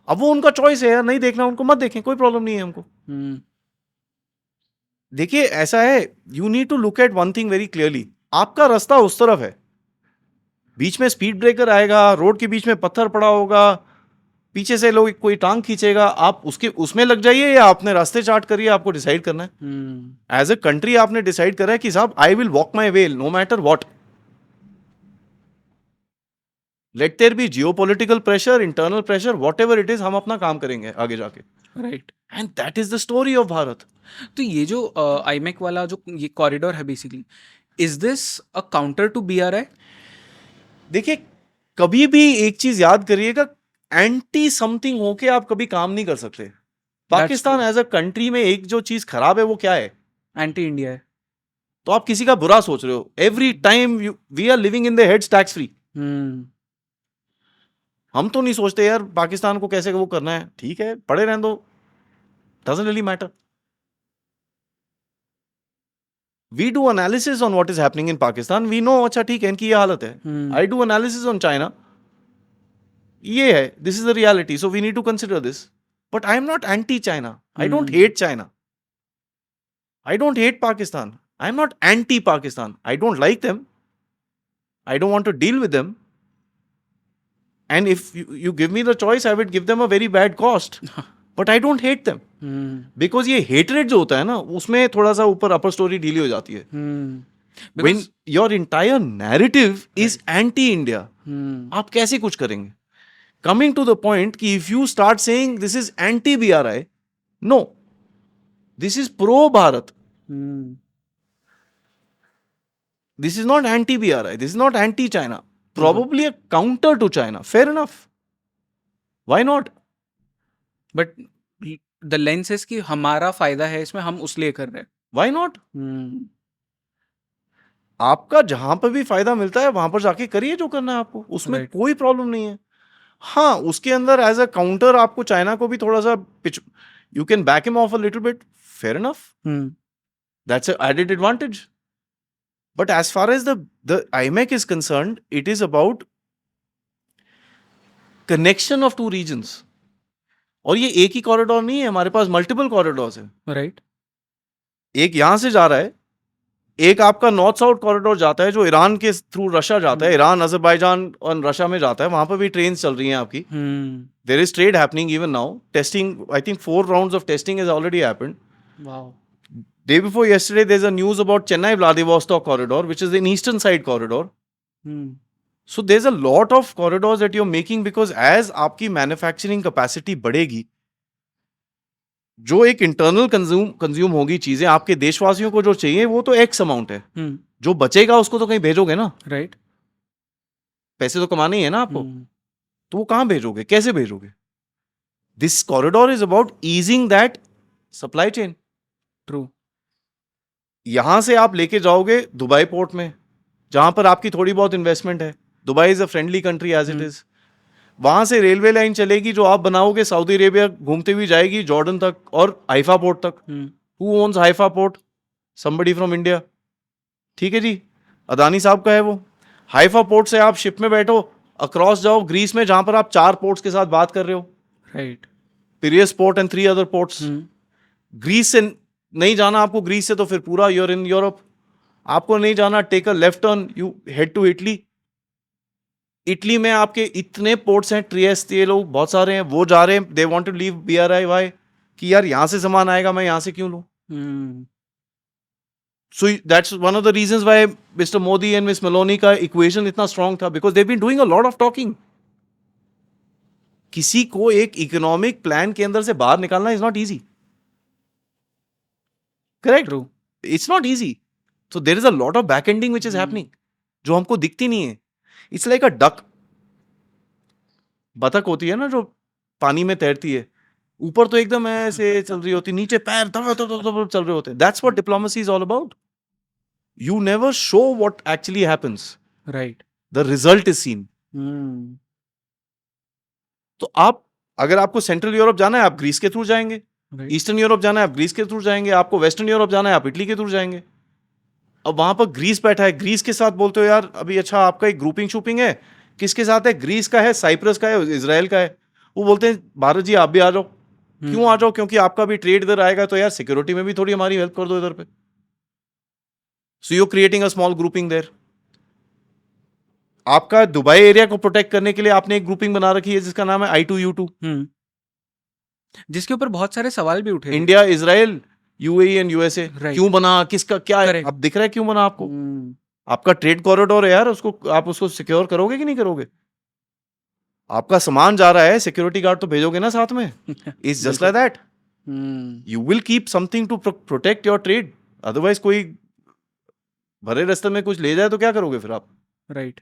अब वो उनका चॉइस है यार, नहीं देखना उनको मत देखें, कोई प्रॉब्लम नहीं है हमको. देखिए ऐसा है, you need to look at one thing very clearly. आपका रास्ता उस तरफ है, बीच में स्पीड ब्रेकर आएगा, रोड के बीच में पत्थर पड़ा होगा, पीछे से लोग कोई टांग खींचेगा, आप उसके उसमें लग जाइए या अपने रास्ते चार्ट करिए. आपको डिसाइड करना है. एज अ कंट्री आपने डिसाइड करा है कि साहब I will walk my way no matter what. Let there be geopolitical pressure, internal pressure, whatever it is, हम अपना काम करेंगे आगे जाके. Right. And that is the story of Bharat. तो ये जो आईमेक वाला जो ये कॉरिडोर है basically, is this a counter to BRI? देखिए कभी भी एक चीज याद करिएगा, एंटी समथिंग होके आप कभी काम नहीं कर सकते. पाकिस्तान एज अ कंट्री में एक जो चीज खराब है वो क्या है, एंटी इंडिया है. तो आप किसी का बुरा सोच रहे हो. Every time we are living in the heads tax free. हम तो नहीं सोचते यार पाकिस्तान को कैसे वो करना है, ठीक है पड़े रहने दो, doesn't really matter. We do analysis on what is happening in Pakistan, we know अच्छा ठीक है इनकी ये हालत है. I do analysis on China, ये है, this is the reality, so we need to consider this. But I am not anti China, I don't hate China, I don't hate Pakistan, I am not anti Pakistan, I don't like them, I don't want to deal with them. And if you give me the choice, I would give them a very bad cost. But I don't hate them. Because ये hatred जो होता है ना, उसमें थोड़ा सा ऊपर upper story ढीली हो जाती है. When your entire narrative is anti-India, आप कैसे कुछ करेंगे? Coming to the point कि if you start saying this is anti-BRI, no, this is pro-Bharat. This is not anti-BRI, this is not anti-China. Probably a counter to China. Fair enough. Why not? But the lens is कि हमारा फायदा है इसमें, हम उसलिए कर रहे हैं. Why not? आपका जहां पर भी फायदा मिलता है वहां पर जाके करिए जो करना है आपको, उसमें कोई प्रॉब्लम नहीं है. हाँ उसके अंदर एज अ काउंटर आपको चाइना को भी थोड़ा सा you can back him off a little bit. Fair enough, that's a added advantage. But as far as the IMEC is concerned, it is about connection of two regions. और ये एक ही corridor नहीं है, हमारे पास मल्टीपल कॉरिडोर्स हैं. Right. एक यहां से जा रहा है, एक आपका नॉर्थ साउथ कॉरिडोर जाता है जो ईरान के थ्रू रशिया जाता है, ईरान अजरबैजान और रशिया में जाता है, वहां पर भी ट्रेन चल रही हैं आपकी. There is trade happening even now. Testing, I think 4 rounds of testing has already happened. Wow. Day before yesterday, there's a news about Chennai-Vladivostok corridor, which is an eastern side corridor. So there's a lot of corridors that you're making because as आपकी manufacturing capacity बढ़ेगी, जो एक internal consume होगी चीजें, आपके देशवासियों को जो चाहिए वो तो X amount है. जो बचेगा उसको तो कहीं भेजोगे ना. राइट. पैसे तो कमाने ही है ना आपको, तो वो कहाँ भेजोगे, कैसे भेजोगे? This corridor is about easing that supply chain. True. यहां से आप लेके जाओगे दुबई पोर्ट में, जहां पर आपकी थोड़ी बहुत इन्वेस्टमेंट है. Dubai is a friendly country as it is. वहां से रेलवे लाइन चलेगी जो आप बनाओगे, सऊदी अरेबिया घूमते हुए जाएगी जॉर्डन तक और हाइफा पोर्ट तक. Who owns Haifa port? Somebody from India. ठीक है जी. अदानी साहब का है वो। हाइफा पोर्ट से आप शिप में बैठो, अक्रॉस जाओ ग्रीस में, जहां पर आप 4 पोर्ट्स के साथ बात कर रहे हो, right. Piraeus port and 3 other ports. Greece से नहीं जाना आपको, ग्रीस से तो फिर पूरा यूर इन यूरोप। आपको नहीं जाना, take a left turn, you head to Italy. Italy में आपके इतने पोर्ट्स हैं, ट्रिएस्ट, ये लोग बहुत सारे हैं, वो जा रहे हैं, they want to leave BRI। Why? कि यार यहां से सामान आएगा, मैं यहां से क्यों लूं? So that's one of the reasons why Mr. Modi and Miss Maloney का equation इतना strong था, because they've been doing a lot of talking. किसी को एक इकोनॉमिक प्लान के अंदर से बाहर निकालना is not easy. Correct? True. It's not easy. So there is a lot of backending which is happening, जो हमको दिखती नहीं है. It's like a duck. बतख होती है ना जो पानी में तैरती है, ऊपर तो एकदम ऐसे चल रही होती, नीचे पैर दब दब दब दब चल रहे होते हैं. That's what diplomacy is all about. You never show what actually happens. Right. The result is seen. तो आप, अगर आपको सेंट्रल यूरोप जाना है, आप ग्रीस के थ्रू जाएंगे. ईस्टर्न यूरोप जाना है, आप ग्रीस के थ्रू जाएंगे. आपको वेस्टर्न यूरोप जाना है, आप इटली के थ्रू जाएंगे. अब वहां पर ग्रीस बैठा है, ग्रीस के साथ बोलते हो यार अभी अच्छा आपका एक ग्रुपिंग शूपिंग है, किसके साथ है? ग्रीस का है, साइप्रस का है, इजराइल का है. वो बोलते हैं भारत जी आप भी आ जाओ. क्यों आ जाओ? क्योंकि आपका भी ट्रेड इधर आएगा, तो यार सिक्योरिटी में भी थोड़ी हमारी हेल्प कर दो इधर पे. So you creating a small grouping there. आपका दुबई एरिया को प्रोटेक्ट करने के लिए आपने एक ग्रुपिंग बना रखी है जिसका नाम है I2U2, जिसके ऊपर बहुत सारे सवाल भी उठे. India, Israel, UAE and USA. Right. क्यों बना, किसका क्या है? Correct. अब दिख रहा है क्यों बना आपको. आपका ट्रेड कॉरिडोर है यार, उसको आप उसको सिक्योर करोगे कि नहीं करोगे? आपका सामान जा रहा है, सिक्योरिटी गार्ड तो भेजोगे ना साथ में. It's just like that. You will keep something to protect your trade. Otherwise कोई भरे रास्ते में कुछ ले जाए तो क्या करोगे फिर आप? Right.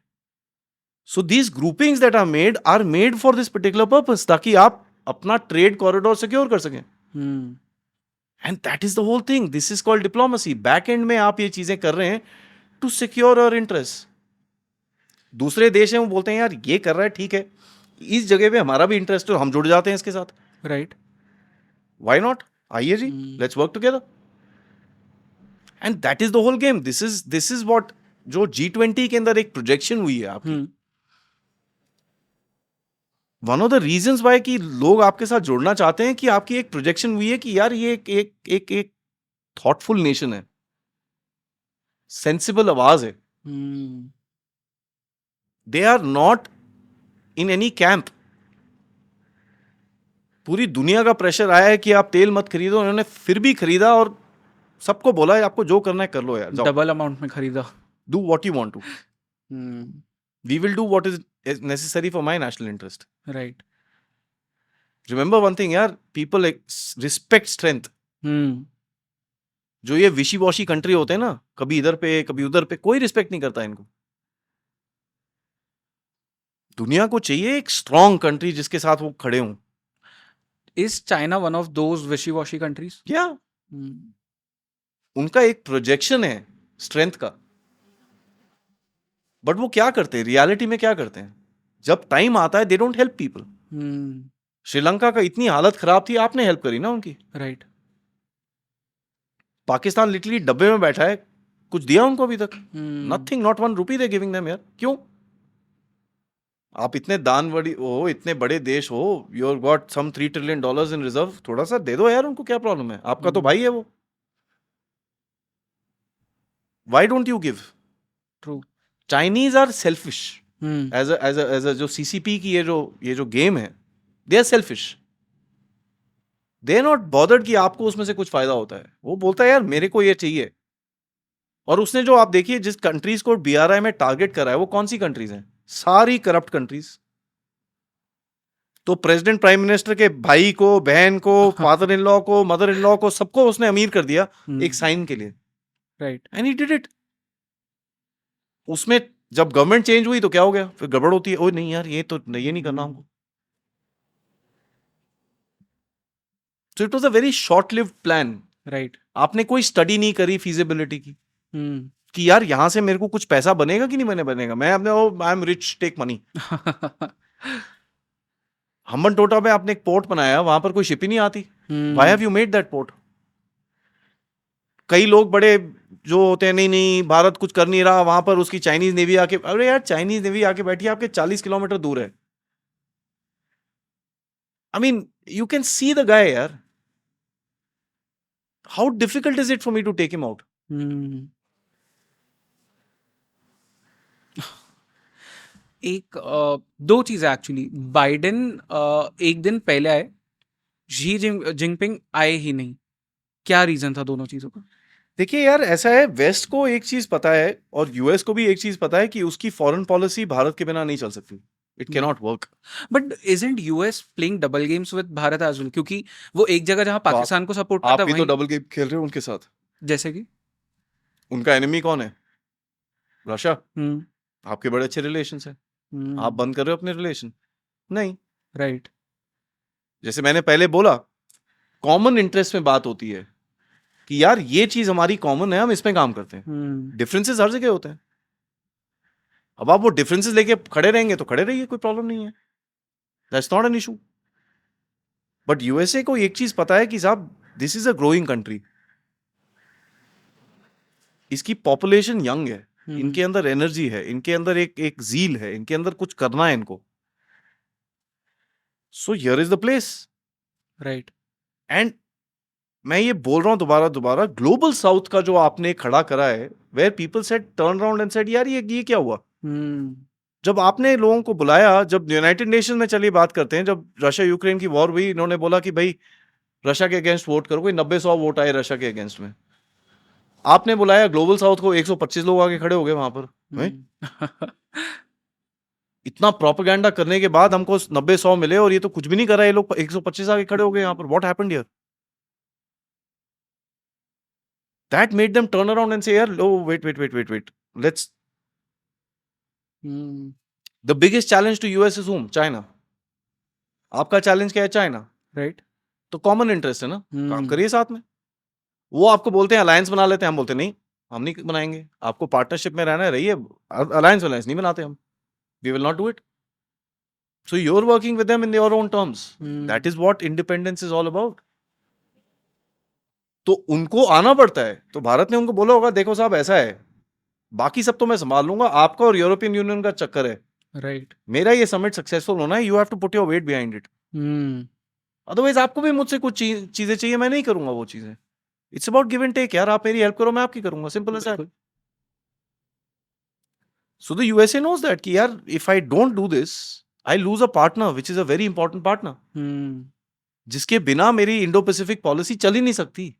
So these groupings that are made for this particular purpose, ताकि आप अपना ट्रेड कॉरिडोर सिक्योर कर सकें. And that is the whole thing. This is called diplomacy. Back end में आप ये चीजें कर रहे हैं टू सिक्योर योर इंटरेस्ट. दूसरे देश हैं, वो बोलते हैं यार ये कर रहा है ठीक है, इस जगह पे हमारा भी इंटरेस्ट है, हम जुड़ जाते हैं इसके साथ. राइट. Why not? आइए जी, let's work together. And that is the whole game. This is what, जो G20 के अंदर एक प्रोजेक्शन हुई है आपकी. One of the reasons why कि लोग आपके साथ जुड़ना चाहते हैं कि आपकी एक प्रोजेक्शन हुई है कि यार ये एक थॉटफुल नेशन है, सेंसिबल आवाज है. They are not in any camp. पूरी दुनिया का प्रेशर आया है कि आप तेल मत खरीदो, उन्होंने फिर भी खरीदा और सबको बोला है आपको जो करना है कर लो यार, डबल अमाउंट में खरीदा. Do what you want to. We will do what is necessary for my national interest. Right. Remember one thing यार, पीपल रिस्पेक्ट स्ट्रेंथ. जो ये विशी वॉशी कंट्री होते हैं ना, कभी इधर पे कभी उधर पे, कोई रिस्पेक्ट नहीं करता इनको. दुनिया को चाहिए एक स्ट्रॉन्ग कंट्री जिसके साथ वो खड़े हों. Is China one of those विशी वॉशी कंट्रीज? क्या उनका एक प्रोजेक्शन है स्ट्रेंथ का, बट वो क्या करते हैं रियलिटी में? क्या करते हैं जब टाइम आता है? They don't help people. Sri Lanka का इतनी हालत खराब थी, आपने हेल्प करी ना उनकी. राइट. पाकिस्तान लिटरली डब्बे में बैठा है, कुछ दिया उनको अभी तक? Nothing, not one rupee they giving them यार. क्यों? आप इतने दानवड़ी हो, इतने बड़े देश हो, you got some $3 trillion in reserve, थोड़ा सा दे दो यार उनको, क्या प्रॉब्लम है? आपका तो भाई है वो. Why don't you give? True. Chinese are selfish. As a जो CCP की ये जो गेम है, they are selfish. They are not bothered कि आपको उसमें से कुछ फायदा होता है. वो बोलता है यार मेरे को ये चाहिए. और उसने जो आप देखिए जिस कंट्रीज को BRI में टारगेट करा है, वो कौन सी कंट्रीज हैं? सारी करप्ट कंट्रीज. तो प्रेसिडेंट प्राइम मिनिस्टर के भाई को, बहन को, फादर इन लॉ को, मदर इन लॉ को, सबको उसने अमीर कर दिया एक साइन के लिए. Right. And he did it. उसमें जब गवर्नमेंट चेंज हुई तो क्या हो गया? फिर गड़बड़ होती है, ओ नहीं यार ये नहीं करना हमको. सो it was a very short lived plan. Right. आपने कोई स्टडी नहीं करी फीजिबिलिटी की, कि यार यहां से मेरे को कुछ पैसा बनेगा कि नहीं बनेगा. मैं अपने I am rich, take money. Hambantota में आपने एक पोर्ट बनाया, वहां पर कोई शिप ही नहीं आती. Why have you made that port? कई लोग बड़े जो होते हैं, नहीं नहीं भारत कुछ कर नहीं रहा, वहां पर उसकी चाइनीज नेवी आके, अरे यार चाइनीज नेवी आके बैठी है आपके 40 किलोमीटर दूर है। I mean you can see the guy यार, how difficult is it for me to take him out. Hmm. एक दो चीजें एक्चुअली, बाइडेन एक दिन पहले आए, जिनपिंग आए ही नहीं, क्या रीजन था दोनों चीजों का? देखिए यार ऐसा है, वेस्ट को एक चीज पता है और यूएस को भी एक चीज पता है कि उसकी फॉरेन पॉलिसी भारत के बिना नहीं चल सकती, it can not work. But isn't US playing double games with Bharat as well? क्योंकि वो एक जगह जहां पाकिस्तान को सपोर्ट आप करता भी तो वहीं, डबल गेम खेल रहे हो उनके साथ। जैसे कि उनका एनिमी कौन है? रशिया। हम्म। आपके बड़े अच्छे रिलेशन है, आप बंद कर रहे हो अपने रिलेशन? नहीं। राइट। जैसे मैंने पहले बोला, कॉमन इंटरेस्ट में बात होती है कि यार ये चीज हमारी कॉमन है, हम इसमें काम करते हैं। डिफरेंसेस हर जगह होते हैं। अब आप वो डिफरेंसेस लेके खड़े रहेंगे तो खड़े रहिए, कोई प्रॉब्लम नहीं है, that's not an issue. But USA को एक चीज पता है कि साहब this is a growing country, इसकी पॉपुलेशन यंग है, इनके अंदर एनर्जी है, इनके अंदर एक एक जील है, इनके अंदर कुछ करना है इनको। So here is the place. Right. And मैं ये बोल रहा हूं दोबारा दोबारा, ग्लोबल साउथ का जो आपने खड़ा करा है, where people said turn around and said यार ये क्या हुआ। जब आपने लोगों को बुलाया, जब यूनाइटेड नेशन में चलिए बात करते हैं, जब रशिया यूक्रेन की वॉर हुई, इन्होंने बोला कि भाई रशिया के अगेंस्ट वोट करो, कोई 90-100 वोट आए रशिया के अगेंस्ट में। आपने बुलाया ग्लोबल साउथ को, 125 लोग आके खड़े हो गए वहां पर। इतना प्रोपेगेंडा करने के बाद हमको 90-100 मिले और ये तो कुछ भी नहीं कर रहा है, ये लोग 125 आके खड़े हो गए यहाँ पर। What happened here? That made them turn around and say यार लो wait, let's, the biggest challenge to US is whom? China. आपका चैलेंज क्या है? चाइना। राइट। तो कॉमन इंटरेस्ट है ना, काम करिए साथ में। वो आपको बोलते हैं अलायंस बना लेते हैं, हम बोलते नहीं हम नहीं बनाएंगे, आपको पार्टनरशिप में रहना है रहिए, अलायंस नहीं बनाते हम, we will not do it. So you're working with them in your own terms. That is what independence is all about. तो उनको आना पड़ता है, तो भारत ने उनको बोला होगा देखो साहब ऐसा है, बाकी सब तो मैं संभाल लूंगा, आपका और यूरोपियन यूनियन का चक्कर है, राइट। मेरा ये समिट सक्सेसफुल होना है, you have to put your weight behind it. Otherwise आपको भी मुझसे कुछ चीजें चाहिए, मैं नहीं करूंगा वो चीजें। It's about give and take यार, आप मेरी हेल्प करो मैं आपकी करूंगा, simple as that. So the USA knows that कि यार if I don't do this I lose a partner which is a very important partner, जिसके बिना मेरी इंडो पैसिफिक पॉलिसी चल ही नहीं सकती।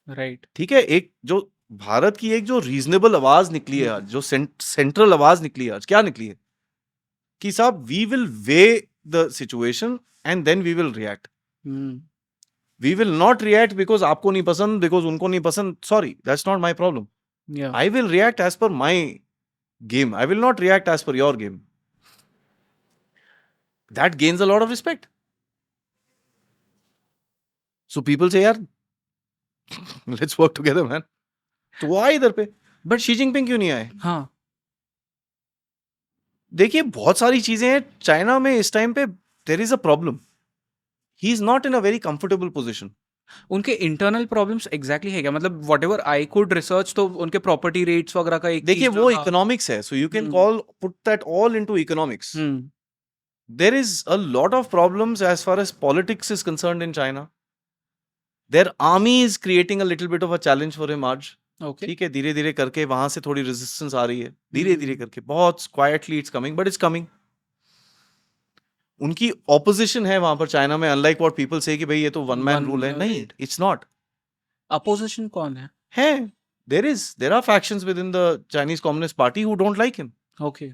राइट। ठीक है, एक जो भारत की एक जो रीजनेबल आवाज निकली है आज, जो सेंट्रल आवाज निकली है आज, क्या निकली है कि साहब we will weigh the situation and then we will react. We will not react because आपको नहीं पसंद, बिकॉज उनको नहीं पसंद, sorry that's not my problem. I will react as per my game, I will not react as per your game. That gains a lot of respect. So people से यार let's work together man, तो वो आए इधर पे। But Xi Jinping क्यों नहीं आए? हाँ। देखिए बहुत सारी चीजें हैं चाइना में इस टाइम पे, there is a problem, he is not in a very comfortable position. उनके इंटरनल प्रॉब्लम्स एग्जैक्टली है क्या? मतलब व्हाटएवर आई कुड रिसर्च, तो उनके प्रॉपर्टी रेट्स वगैरह का एक देखिए चीज वो जो था। इकोनॉमिक्स है, so you can call put that all into economics. There is a lot of problems as far as politics is concerned in China. Their army is creating a little bit of a challenge for him आज। Okay. ठीक है, धीरे धीरे करके वहां से थोड़ी resistance आ रही है, धीरे धीरे करके, बहुत quietly it's coming, but it's coming. उनकी ऑपोजिशन है वहां पर चाइना में, अनलाइक व्हाट पीपल से कि भाई ये तो वन मैन रूल है, नहीं, इट्स नॉट। अपोजिशन कौन है? There are factions within the Chinese communist party who don't like him. Okay.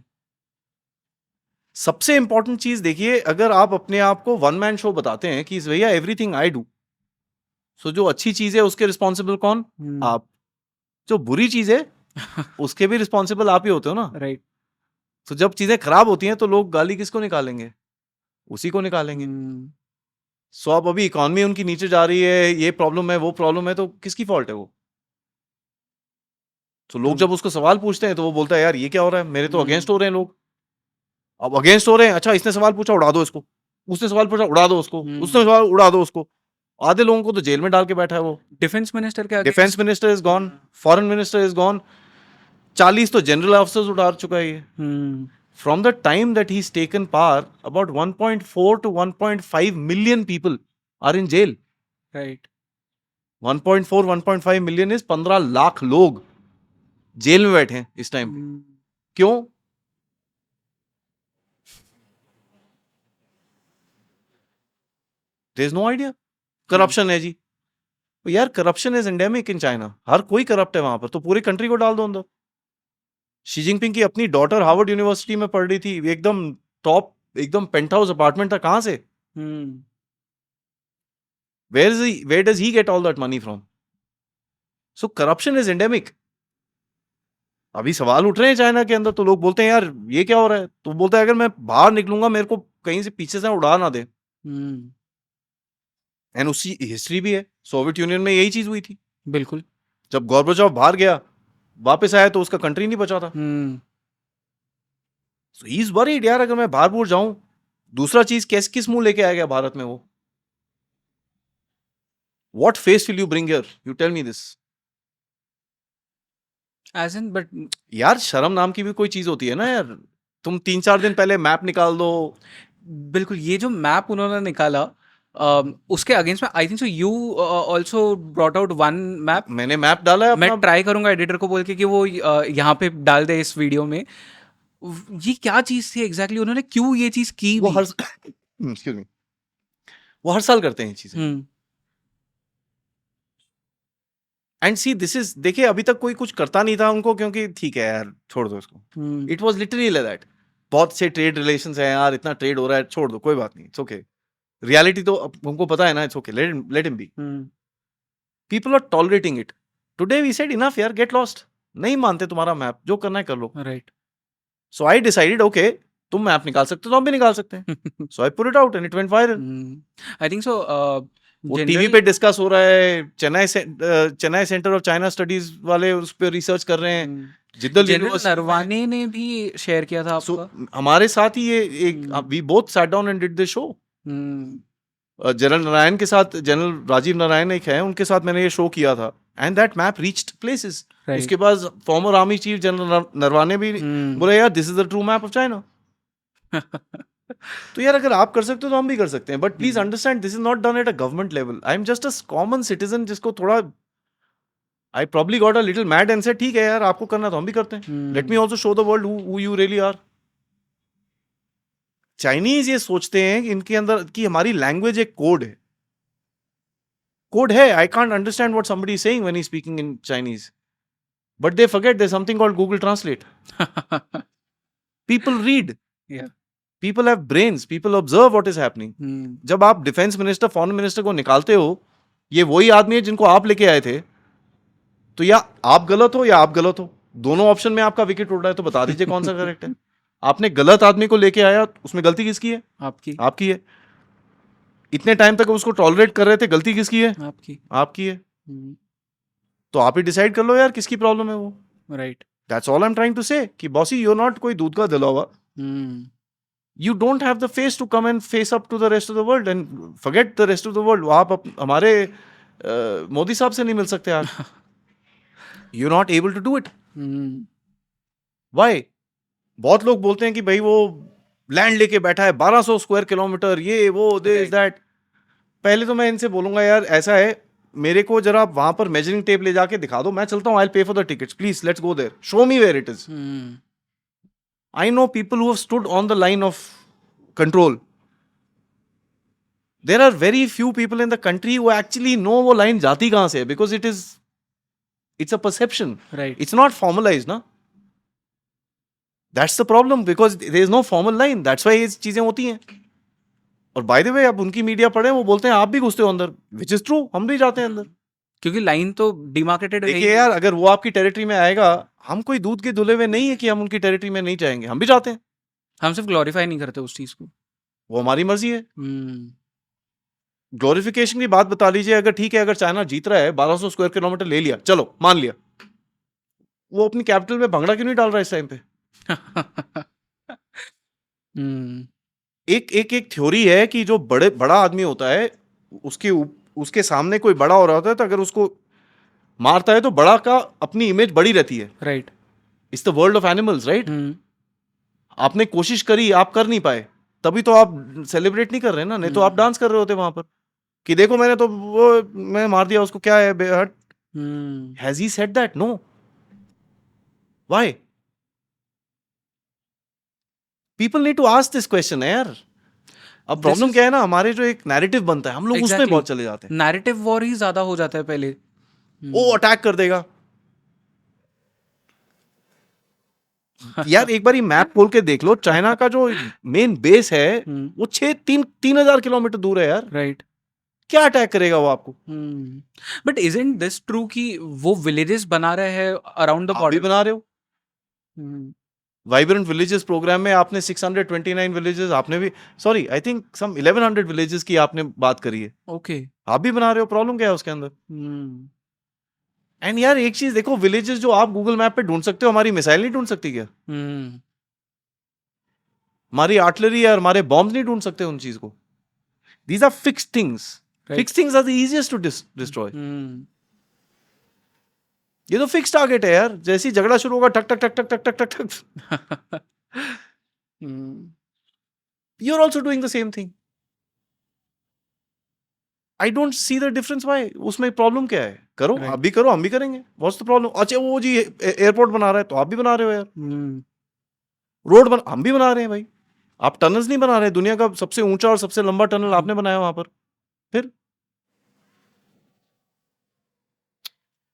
सबसे इंपॉर्टेंट चीज देखिए, अगर आप अपने आप को वन मैन शो बताते हैं कि भैया एवरीथिंग आई डू, सो जो अच्छी चीज है उसके रिस्पॉन्सिबल कौन? आप। जो बुरी चीज है उसके भी रिस्पॉन्सिबल आप ही होते हो ना। राइट। तो जब चीजें खराब होती हैं तो लोग गाली किसको निकालेंगे? उसी को निकालेंगे। सो अब अभी इकोनॉमी उनकी नीचे जा रही है, ये प्रॉब्लम है वो प्रॉब्लम है, तो किसकी फॉल्ट है वो? तो लोग जब उसको सवाल पूछते हैं तो वो बोलता है यार ये क्या हो रहा है, मेरे तो अगेंस्ट हो रहे हैं लोग। अब अगेंस्ट हो रहे हैं, अच्छा इसने सवाल पूछा उड़ा दो इसको, उसने सवाल पूछा उड़ा दो उसको, उसने सवाल उड़ा दो उसको। आधे लोगों को तो जेल में डाल के बैठा है वो। डिफेंस मिनिस्टर के defence minister is gone, foreign minister is gone, 40 तो जनरल ऑफिसर्स उतार चुका है ये। From the time that he's taken power, about 1.4 to 1.5 million people are in jail. Right 1.4, 1.5 million is 15 lakh लोग जेल में बैठे हैं इस टाइम पे। क्यों? There is no idea. Corruption है जी। तो यार corruption is endemic in China, हर कोई करप्ट है वहां पर, तो पूरी कंट्री को डाल दो अंदर। शी जिनपिंग की अपनी डॉटर हार्वर्ड यूनिवर्सिटी में पढ़ रही थी, एकदम टॉप, एकदम पेंट हाउस अपार्टमेंट था, कहां से? Where does he get all that money from? So corruption is endemic. अभी सवाल उठ रहे हैं चाइना के अंदर, तो लोग बोलते हैं यार ये क्या हो रहा है, तो बोलता है अगर मैं बाहर निकलूंगा मेरे को कहीं से पीछे से उड़ा ना दे। एंड उसकी हिस्ट्री भी है, सोवियत यूनियन में यही चीज हुई थी। बिल्कुल। जब गोर्बाचोव बाहर गया, वापस आया तो उसका कंट्री नहीं बचा था। सो ही इज वरीड यार, अगर मैं बाहर बूर जाऊं, दूसरा चीज किस मुंह लेके आएगा भारत में वो? What face will you bring here? You tell me this. As in but यार शर्म नाम की भी कोई चीज होती है ना यार। तुम 3-4 दिन पहले मैप निकाल दो। बिल्कुल, ये जो मैप उन्होंने निकाला उसके अगेंस्ट में आई think so you also brought out one map. मैंने मैप डाला है मैं अपना। ट्राई करूंगा एडिटर को बोल के कि वो यहाँ पे डाल दे इस वीडियो में। ये क्या चीज थी एग्जैक्टली, उन्होंने क्यों ये चीज की वो भी? हर एक्सक्यूज मी, वो हर साल करते हैं ये चीजें। एंड सी दिस इज, देखिए अभी तक कोई कुछ करता नहीं था उनको, क्योंकि ठीक है यार छोड़ दो इसको। It was literally like that. बहुत से ट्रेड रिलेशंस हैं यार, इतना ट्रेड हो रहा है, छोड़ दो कोई बात नहीं, इट्स ओके। रियलिटी तो हमको पता है ना, it's okay, let him be. People are tolerating it. Today we said enough यार, गेट लॉस्ट। नहीं मानते तुम्हारा मैप, जो करना है कर लो। Right. So I decided okay, तुम मैप निकाल सकते हो तो हम भी निकाल सकते हैं। So I put it out and it went viral. I think so वो टीवी पे डिस्कस हो रहा है, Chennai centre of China studies वाले उस पे रिसर्च कर रहे हैं। जिद्दल जनरल यूनिवर्सिटी नरवाने ने भी शेयर किया था So, आपका। हमारे साथ ही ये एक we both sat down and did the show. General Narayan के साथ, जनरल राजीव नारायण एक है, उनके साथ मैंने ये शो किया था। And that map reached places. उसके बाद farmer army chief general Naravane भी बोले यार this is the true map of China. तो यार अगर आप कर सकते हो तो हम भी कर सकते हैं, but please understand this is not done at a government level. I am just a common citizen जिसको थोड़ा, I probably got a little mad and said ठीक है यार आपको करना तो हम भी करते हैं, let me also show the world who you really are. Chinese ये सोचते हैं कि इनके अंदर कि हमारी लैंग्वेज एक कोड है। कोड है, I can't understand what somebody is saying when he speaking in Chinese, but they forget there is something called Google translate. People read, people have brains, people observe what is happening. जब आप defence minister, foreign minister को निकालते हो, ये वही आदमी है जिनको आप लेके आए थे, तो या आप गलत हो या आप गलत हो, दोनों ऑप्शन में आपका विकेट उड़ रहा है, तो बता दीजिए कौन सा करेक्ट है। आपने गलत आदमी को लेके आया, उसमें गलती किसकी है? आपकी है। इतने टाइम तक उसको टॉलरेट कर रहे थे, गलती किसकी है? आपकी है। तो आप ही डिसाइड कर लो यार किसकी प्रॉब्लम है वो। Right, that's all I am trying to say कि बॉसी यू आर नॉट कोई दूध का दिलावा। You don't have the face to come and face up to the rest of the world and forget the rest of the world. आप हमारे मोदी साहब से नहीं मिल सकते आज। You're not able to do it. Why? बहुत लोग बोलते हैं कि भाई वो लैंड लेके बैठा है 1200 स्क्वायर किलोमीटर, ये वो दिस दैट। पहले तो मैं इनसे बोलूंगा यार ऐसा है, मेरे को जरा वहां पर मेजरिंग टेप ले जाके दिखा दो, मैं चलता हूँ, I pay for the tickets, please let's go there, show me where it is. I know people who have stood on the line of control. There are very few people in the country who actually know वो line जाती कहाँ से है, because it's a perception. Right. It's not formalized, ना? That's the problem, because there is no formal line. That's why ये चीजें होती हैं। और by the way, अब उनकी मीडिया पढ़े, वो बोलते हैं आप भी घुसते हो अंदर, which is true, हम भी जाते हैं अंदर। क्योंकि लाइन तो डिमार्केटेड है। देखिए यार, अगर वो आपकी टेरिटरी में आएगा, हम कोई दूध के धुले हुए नहीं है कि हम उनकी टेरिटरी में नहीं जाएंगे, हम भी जाते हैं। हम सिर्फ ग्लोरीफाई नहीं करते उस चीज को, वो हमारी मर्जी है। ग्लोरिफिकेशन की बात बता लीजिए, अगर ठीक है, अगर चाइना जीत रहा है, 1200 स्क्वायर किलोमीटर ले लिया, चलो मान लिया, वो अपनी कैपिटल में भंगड़ा क्यों नहीं डाल रहा इस टाइम पे? एक थ्योरी है कि जो बड़ा आदमी होता है, उसके उसके सामने कोई बड़ा हो रहा होता है तो अगर उसको मारता है तो बड़ा का अपनी इमेज बड़ी रहती है. Right. It's the world of animals, right? आपने कोशिश करी, आप कर नहीं पाए, तभी तो आप सेलिब्रेट नहीं कर रहे ना. नहीं तो आप डांस कर रहे होते वहां पर कि देखो मैंने तो वो मैं मार दिया उसको, क्या है हट. Has he said that? No. Why? People need to ask this question है यार. अब प्रॉब्लम क्या है ना, हमारे जो एक नैरेटिव बनता है हम लोग उसमें बहुत चले जाते हैं. नैरेटिव वॉर ही ज्यादा हो जाता है पहले. वो अटैक कर देगा. यार एक बार मैप खोल के देख लो, चाइना का जो मेन बेस है वो 3,000 किलोमीटर दूर है यार. राइट. क्या अटैक करेगा वो आपको? बट इजंट दिस ट्रू कि वो विलेजेस बना रहे हैं अराउंड द आप भी बॉर्डर? बना रहे हो. वाइब्रेंट विलेजेस प्रोग्राम में आपने 629 विलेजेस, आपने भी sorry I think some 1100 villages की आपने बात करी है. ओके. आप भी बना रहे हो. प्रॉब्लम क्या है उसके अंदर? एंड यार एक चीज देखो, विलेजेस जो आप गूगल मैप पे ढूंढ सकते हो, हमारी मिसाइल नहीं ढूंढ सकती क्या? हमारी आर्टिलरी या हमारे बॉम्ब नहीं ढूंढ सकते उन चीज को. These are fixed things. Fixed things are the easiest to destroy. ये तो फिक्स टारगेट है यार. जैसे ही झगड़ा शुरू होगा, टक टक टक टक टक टक टक टक. You are also doing the same thing. I don't see the difference. Why? उसमें प्रॉब्लम क्या है? करो. Right. आप भी करो, हम भी करेंगे. What's the problem? अच्छा वो जी एयरपोर्ट बना रहा है तो आप भी बना रहे हो यार. रोड हम भी बना रहे हैं भाई. आप टनल्स नहीं बना रहे. दुनिया का सबसे ऊंचा और सबसे लंबा टनल आपने बनाया वहां पर. फिर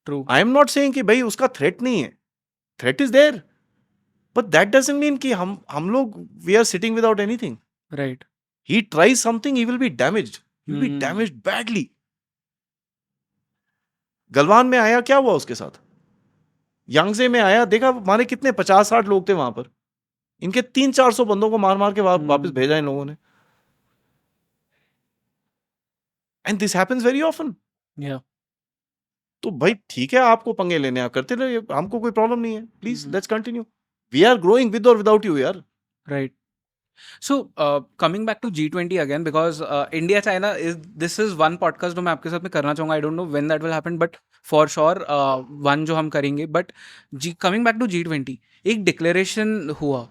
true. I am not saying कि भाई उसका थ्रेट नहीं है. Threat is there, but that doesn't mean कि हम लोग we are sitting without anything. Right. He tries something, he will be damaged. He will be damaged badly. Galwan में आया, क्या हुआ उसके साथ? यांगजे में आया, देखा हमारे कितने 50-60 लोग थे वहां पर. इनके 300-400 बंदों को मार मार के वापस भेजा इन लोगों ने. And this happens very often. या. तो भाई ठीक है, आपको पंगे लेने आप करते रहिए, हमको कोई प्रॉब्लम नहीं है. Please let's continue. We are growing with और विदाउट यू यार. Right. So, coming back to G20 again, because India China this is one podcast जो मैं आपके साथ में करना चाहूँगा. I don't know when that will happen, but for sure one जो हम करेंगे. But coming back to G20, एक declaration हुआ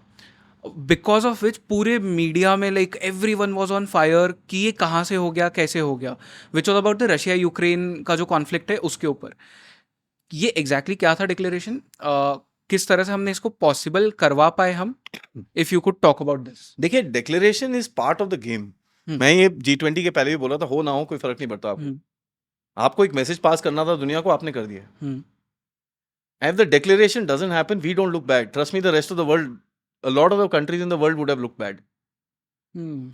because of which पूरे मीडिया में like everyone was on fire कि ये कहाँ से हो गया, कैसे हो गया, which was about the Russia Ukraine का जो कॉन्फ्लिक्ट है उसके ऊपर. ये exactly क्या था डिक्लेरेशन? किस तरह से हमने इसको पॉसिबल करवा पाए हम? If you could talk about this. देखिए, declaration is part of the game. मैं ये G20 के पहले भी बोला था, हो ना हो कोई फर्क नहीं पड़ता आपको. आपको एक मैसेज पास करना था दुनिया को, आपने कर दिया. If the declaration doesn't happen, we don't look bad. Trust me, the rest of the world, a lot of the countries in the world would have looked bad.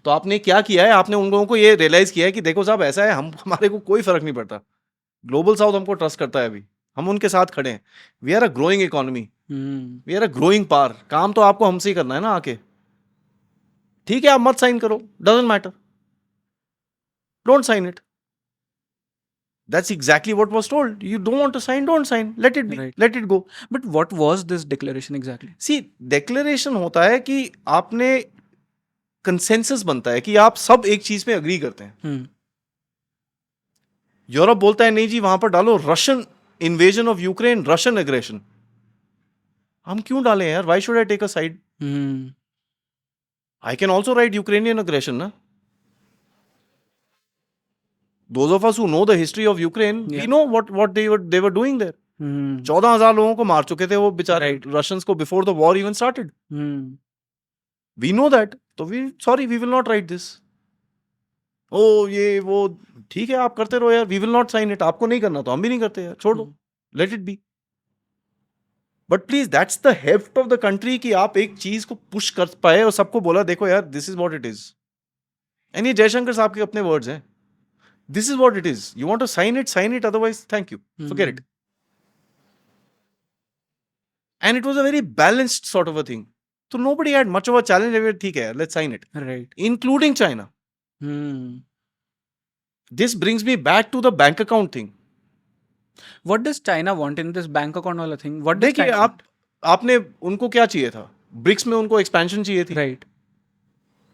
तो आपने क्या किया है? आपने उन लोगों को ये रियलाइज किया है कि देखो साहब ऐसा है, हमारे को कोई फर्क नहीं पड़ता. ग्लोबल साउथ हमको ट्रस्ट करता है, अभी हम उनके साथ खड़े हैं. We are a growing economy, we are a growing power. काम तो आपको हमसे ही करना है ना आके. ठीक है, आप मत साइन करो, doesn't matter, don't sign it. That's exactly what was told. You don't want to sign, don't sign. Let it be. Right. Let it go. But what was this declaration exactly? See, declaration होता है कि आपने consensus बनता है कि आप सब एक चीज में अग्री करते हैं. यूरोप बोलता है नहीं जी वहां पर डालो Russian invasion of Ukraine, Russian aggression. हम क्यों डालें यार? Why should I take a side? I can also write Ukrainian aggression, ना? Those of us who know the history of Ukraine, we know what they were doing there. 14,000 लोगों को मार चुके थे वो बेचारे रशियंस को before the war even started. We know that. तो we will not write this. ओ ये वो ठीक है, आप करते रहो यार. We will not sign it. आपको नहीं करना तो हम भी नहीं करते यार, छोड़ दो. Let it be. But please, that's the heft of the country कि आप एक चीज को पुश कर पाए और सबको बोला देखो यार, this is what it is. And ये जयशंकर साहब के अपने वर्ड्स हैं. This is what it is. You want to sign it, otherwise, thank you. Forget it. And it was a very balanced sort of a thing. So nobody had much of a challenge. ठीक है, let's sign it. Right. Including China. This brings me back to the bank account thing. What does China want in this bank account वाला thing? What does देखिए, आपने उनको क्या चाहिए था? BRICS में उनको एक्सपेंशन चाहिए थी. Right.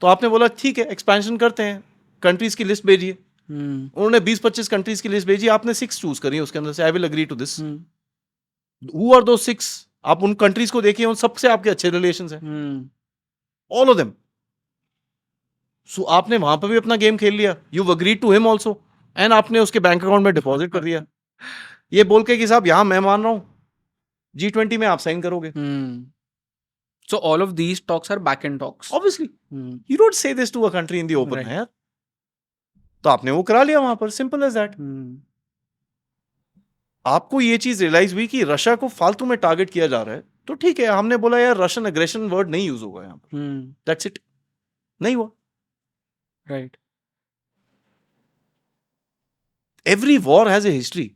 तो आपने बोला ठीक है, एक्सपेंशन करते हैं, कंट्रीज की लिस्ट भेजिए. उन्होंने 20-25 कंट्रीज की लिस्ट भेजी, आपने 6 चूज करी उसके अंदर से, I will agree to this. Who are those 6? आप उन कंट्रीज को देखिए, उन सबसे आपके अच्छे रिलेशंस हैं, ऑल ऑफ देम। सो आपने वहां पर भी अपना गेम खेल लिया, you agreed to him also, and आपने उसके बैंक अकाउंट में डिपॉजिट कर दिया, ये बोल के कि साहब यहां मैं मान रहा हूं, G20 में आप साइन करोगे। So all of these talks are back end talks. Obviously, you don't say this to a country in the open, Right. है यार। तो आपने वो करा लिया वहां पर, सिंपल एज दैट। आपको ये चीज रियलाइज हुई कि रशिया को फालतू में टारगेट किया जा रहा है, तो ठीक है, हमने बोला यार रशियन एग्रेशन वर्ड नहीं यूज होगा यहाँ पर, दैट्स इट। नहीं हुआ। Right. Every war has a history.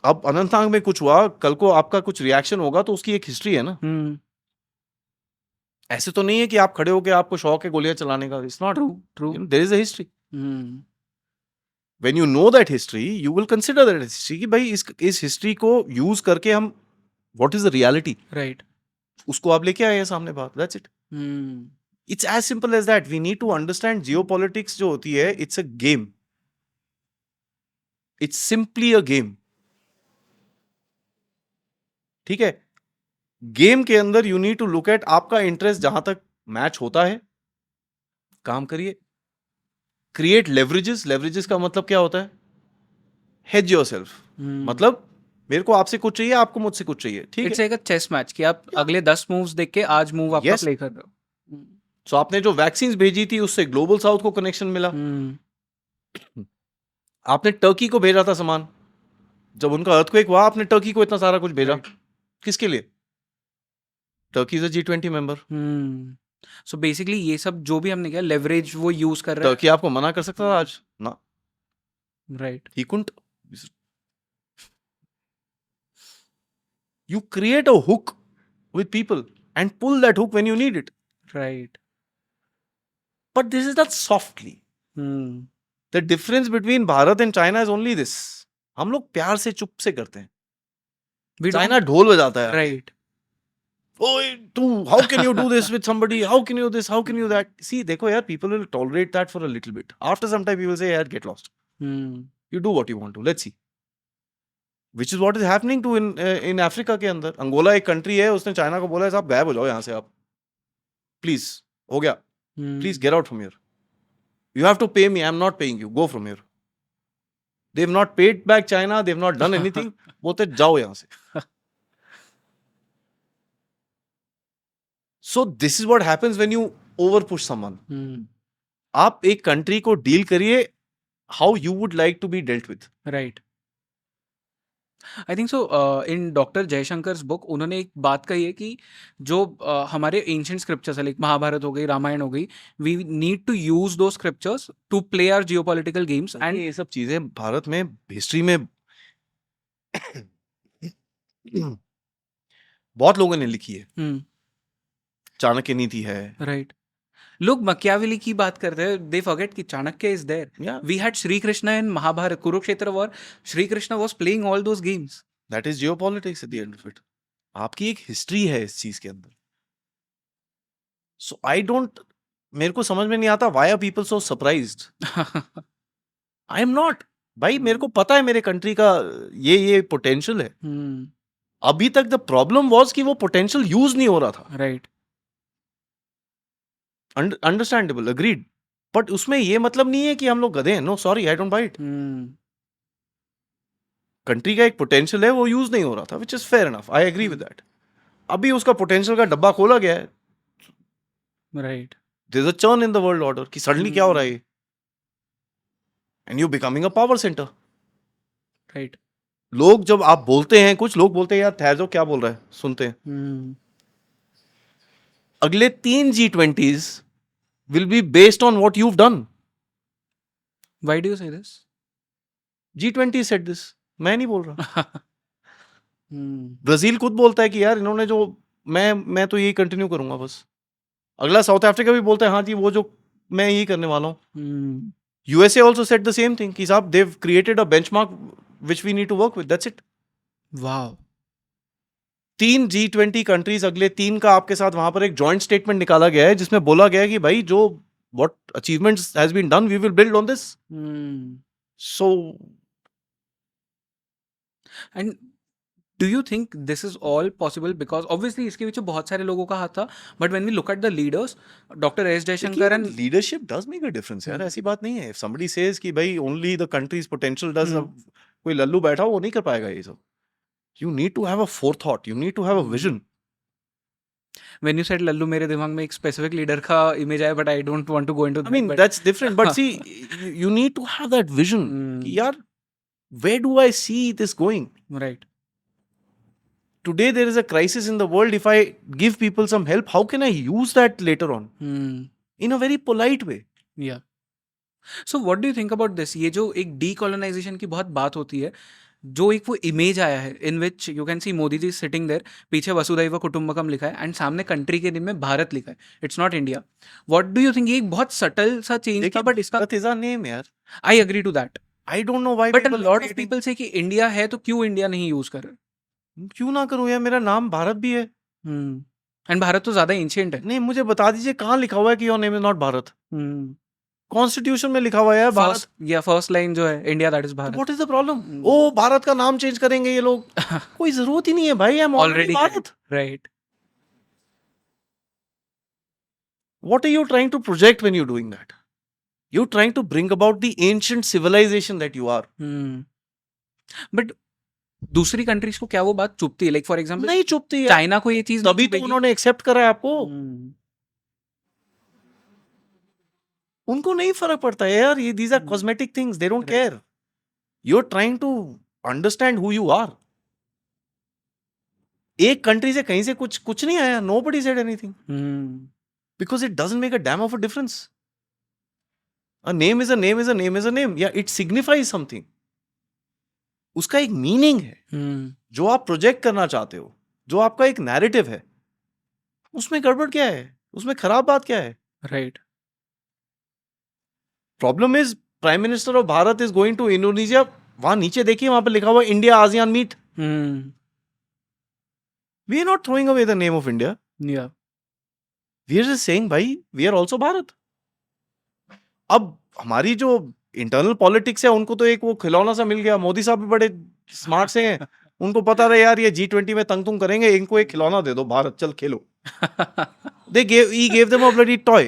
अब अनंतनाग में कुछ हुआ, कल को आपका कुछ रिएक्शन होगा, तो उसकी एक हिस्ट्री है ना। ऐसे तो नहीं है कि आप खड़े होके आपको शौक है गोलियां चलाने का। It's not true. There is a history. When you know that history, you will consider that history कि भाई इस हिस्ट्री को यूज करके हम, what is the reality, right, उसको आप लेके आए हैं सामने बात, that's it. It's as simple as that. We need to understand geopolitics जो होती है, it's a game, it's simply a game. ठीक है, गेम के अंदर you need to look eight आपका इंटरेस्ट जहां तक मैच होता है, काम करिए। Create leverages. लेवरेजेस का मतलब क्या होता है? Hedge yourself. मतलब मेरे को आपसे कुछ चाहिए, आपको मुझसे कुछ चाहिए, ठीक है। It's like a chess match कि आप अगले 10 मूव्स देख के आज मूव आपका Yes. प्ले कर रहे हो। सो आपने जो वैक्सीन भेजी थी, उससे ग्लोबल साउथ को कनेक्शन मिला। आपने टर्की को भेजा था सामान, जब उनका अर्थक्वेक हुआ, आपने टर्की को इतना सारा कुछ भेजा। किसके लिए? Turkey is a G20 member. So basically ये सब जो भी हमने किया, लेवरेज वो यूज कर रहा है। टर्की आपको मना कर सकता था आज ना? Right. He couldn't. You create a hook with people and pull that hook when you need it. Right. But this is done softly. The difference between Bharat and China is only this. हम लोग प्यार से चुप से करते हैं। China ढोल बजाता है। राइट। ओए तू, how can you do this with somebody? How can you this? How can you that? See, देखो यार, people will tolerate that for a little bit. After some time, people will say, यार, get lost. You do what you want to. Let's see. Which is what is happening to in Africa के अंदर। Angola एक country है, उसने China को बोला है, साहब गायब हो जाओ यहाँ से आप, प्लीज, हो गया, please get out from here, you have to pay me, I am not paying you, go from here. They have not paid back China, they have not done anything, बोलते जाओ यहाँ से। So this is what happens when you over push someone. आप एक country को deal करिए how you would like to be dealt with. Right. I think so in doctor Jaishankar's book उन्होंने एक बात कही है कि जो हमारे एंशिएंट स्क्रिप्चर्स है, लाइक महाभारत हो गई, रामायण हो गई, we need to use those scriptures to play our geopolitical games. And ये सब चीजें भारत में हिस्ट्री में बहुत लोगों ने लिखी है। चाणक्य नीति है। राइट। लोग मकियावेली की बात करते हैं, दे फॉरगेट कि Chanakya is there. We had Shri Krishna in Mahabharata, Kurukshetra war, Shri Krishna was playing all those games. That is geopolitics at the end of it. आपकी एक हिस्ट्री है इस चीज के अंदर। सो आई डोंट, मेरे को समझ में नहीं आता why are people so surprised. I am not. भाई मेरे को पता है मेरे कंट्री का ये पोटेंशियल है। अभी तक द प्रॉब्लम वाज कि वो पोटेंशियल यूज नहीं हो रहा था। राइट। अंडरस्टैंडेबल, अग्रीड, बट उसमें ये मतलब नहीं है कि हम लोग गधे हैं। No sorry, I don't buy it. Country का एक पोटेंशियल है, वो यूज नहीं हो रहा था, which is fair enough, I agree with that. अभी उसका पोटेंशियल का डब्बा खोला गया है। Right. There is a churn in the world order कि सडनली क्या हो रहा है, and you becoming a power centre. Right. लोग जब आप बोलते हैं, कुछ लोग बोलते हैं यार ठहर जाओ, क्या बोल रहा है, सुनते हैं। अगले 3 G20s will be based on what you've done. Why do you say this? G20 said this. मैं नहीं बोल रहा। ब्राजील खुद बोलता है कि यार इन्होंने जो, मैं तो यही कंटिन्यू करूंगा बस। अगला साउथ अफ्रीका भी बोलता है हाँ जी, वो जो मैं यही करने वाला हूँ। USA also said the same thing कि साहब they've created a benchmark which we need to work with. That's it. Wow. 3 G20 countries, अगले 3 का आपके साथ वहां पर एक जॉइंट स्टेटमेंट निकाला गया है, जिसमें बोला गया है कि भाई जो what achievements has been done, we will build on this. So and do you think this is all possible because obviously इसके पीछे बहुत सारे लोगों का हाथ था, but when we look at the leaders, doctor S Jaishankar and leadership does make a difference यार, ऐसी बात नहीं है. If somebody says कि भाई only the country's potential does, कोई लल्लू बैठा हो वो नहीं कर पाएगा ये सब. You need to have a forethought, you need to have a vision. When you said लल्लू, मेरे दिमाग में एक स्पेसिफिक लीडर का इमेज आया, but I don't want to go into I mean that's different, but see, you need to have that vision कि यार where do I see this going? Right. Today there is a crisis in the world. If I give people some help, how can I use that later on in a very polite way? या so what do you think about this? ये जो एक decolonisation की बहुत बात होती है, जो एक वो इमेज आया है in which you can see Modi ji sitting there, पीछे वसुधैव कुटुंबकम लिखा है एंड सामने कंट्री के नेम में भारत लिखा है, it's not India. What do you think? ये एक बहुत सटल सा चेंज था, बट इसका That is our name यार. I agree to that, I don't know why but a people lot of hate it. People say कि India है तो क्यों इंडिया नहीं यूज कर रहे? क्यों ना करूं यार, मेरा नाम भारत भी है. एंड भारत तो ज्यादा एंशिएंट है. नहीं, मुझे बता दीजिए कहाँ लिखा हुआ है कि your name is not Bharat. Constitution में लिखा हुआ है भारत. फर्स्ट या फर्स्ट लाइन जो है, India that is Bharat. What is the problem? Oh Bharat का नाम चेंज करेंगे ये लोग. कोई जरूरत ही नहीं है भाई. I am already Bharat. Right. What are you trying to project when you're doing that? You're trying to bring about the ancient civilization that you are. But दूसरी कंट्रीज को क्या वो बात चुभती है? लाइक फॉर एग्जांपल नहीं चुपती है. चाइना को ये चीज तभी तो उन्होंने एक्सेप्ट करा है आपको. उनको नहीं फर्क पड़ता है यार. ये these are cosmetic things. They don't care. You're trying to understand who you are. एक कंट्री से कहीं से कुछ नहीं आया. Nobody said anything. Because it doesn't make a damn of a difference. A name is a name is a name is a name. Yeah, it signifies something. उसका एक meaning है जो आप प्रोजेक्ट करना चाहते हो, जो आपका एक नैरेटिव है. उसमें गड़बड़ क्या है? उसमें खराब बात क्या है? Right. Problem is prime minister of Bharat is going to Indonesia. वहां नीचे देखिए, वहां पर लिखा हुआ India ASEAN meet. We are not throwing away the name of India. या वी आर जस्ट सेइंग भाई वी आर आल्सो भारत. अब हमारी जो इंटरनल पॉलिटिक्स है, उनको तो एक वो खिलौना सा मिल गया. मोदी साहब भी बड़े स्मार्ट से हैं. उनको पता रहे यार ये G20 में तंग तुंग करेंगे, इनको एक खिलौना दे दो, भारत चल खेलो. he gave them a bloody toy.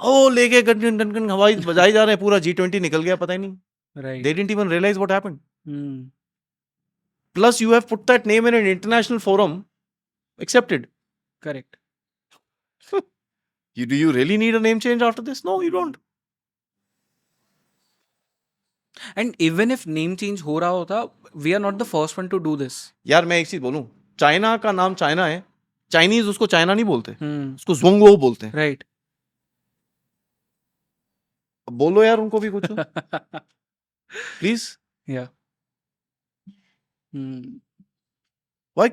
ओ लेके गन गन गन हवाई बजाई जा रहे हैं, पूरा G20 निकल गया, पता ही नहीं. Right. They didn't even realize what happened. Plus you have put that name in an international forum, accepted. Correct. Do you really need a name change after this? No, you don't. And even if name change हो रहा होता, we are not the first one to do this. यार मैं एक चीज बोलूं, China का नाम चाइना है. चाइनीज उसको चाइना नहीं बोलते, उसको ज़ोंगो बोलते हैं. राइट. बोलो यार उनको भी कुछ प्लीज. या why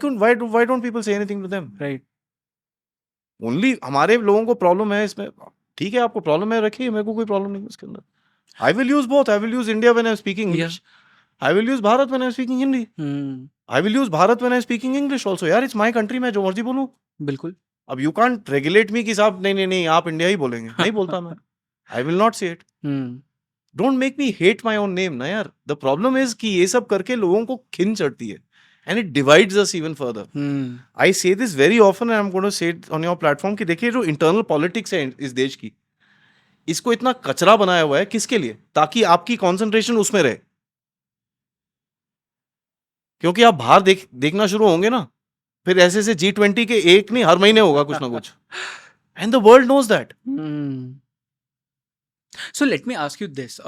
don't people say anything to them? Right. Only हमारे लोगों को प्रॉब्लम है इसमें. ठीक है, आपको प्रॉब्लम है, रखिए, मेरे को कोई प्रॉब्लम नहीं है इसके अंदर. I will use both. I will use India when I'm speaking English. I will use Bharat when I'm speaking Hindi. I will use Bharat when I'm speaking English also. यार it's my country, मैं जो मर्जी बोलूं. बिल्कुल. अब you can't regulate me कि साहब नहीं आप इंडिया ही बोलेंगे. नहीं बोलता मैं. I will not say it. Don't make me hate my own name ना यार. The problem is कि ये सब करके लोगों को खिन चढ़ती है. And it divides us even further. I say this very often and I'm going to say it on your platform कि देखिए जो internal politics है इस देश की, इसको इतना कचरा बनाया हुआ है किसके लिए? ताकि आपकी कंसंट्रेशन उसमें रहे. क्योंकि आप बाहर देखना शुरू होंगे ना, फिर ऐसे G20 के एक नहीं हर महीने होगा कुछ ना कुछ. And the world knows that. So let me ask you this.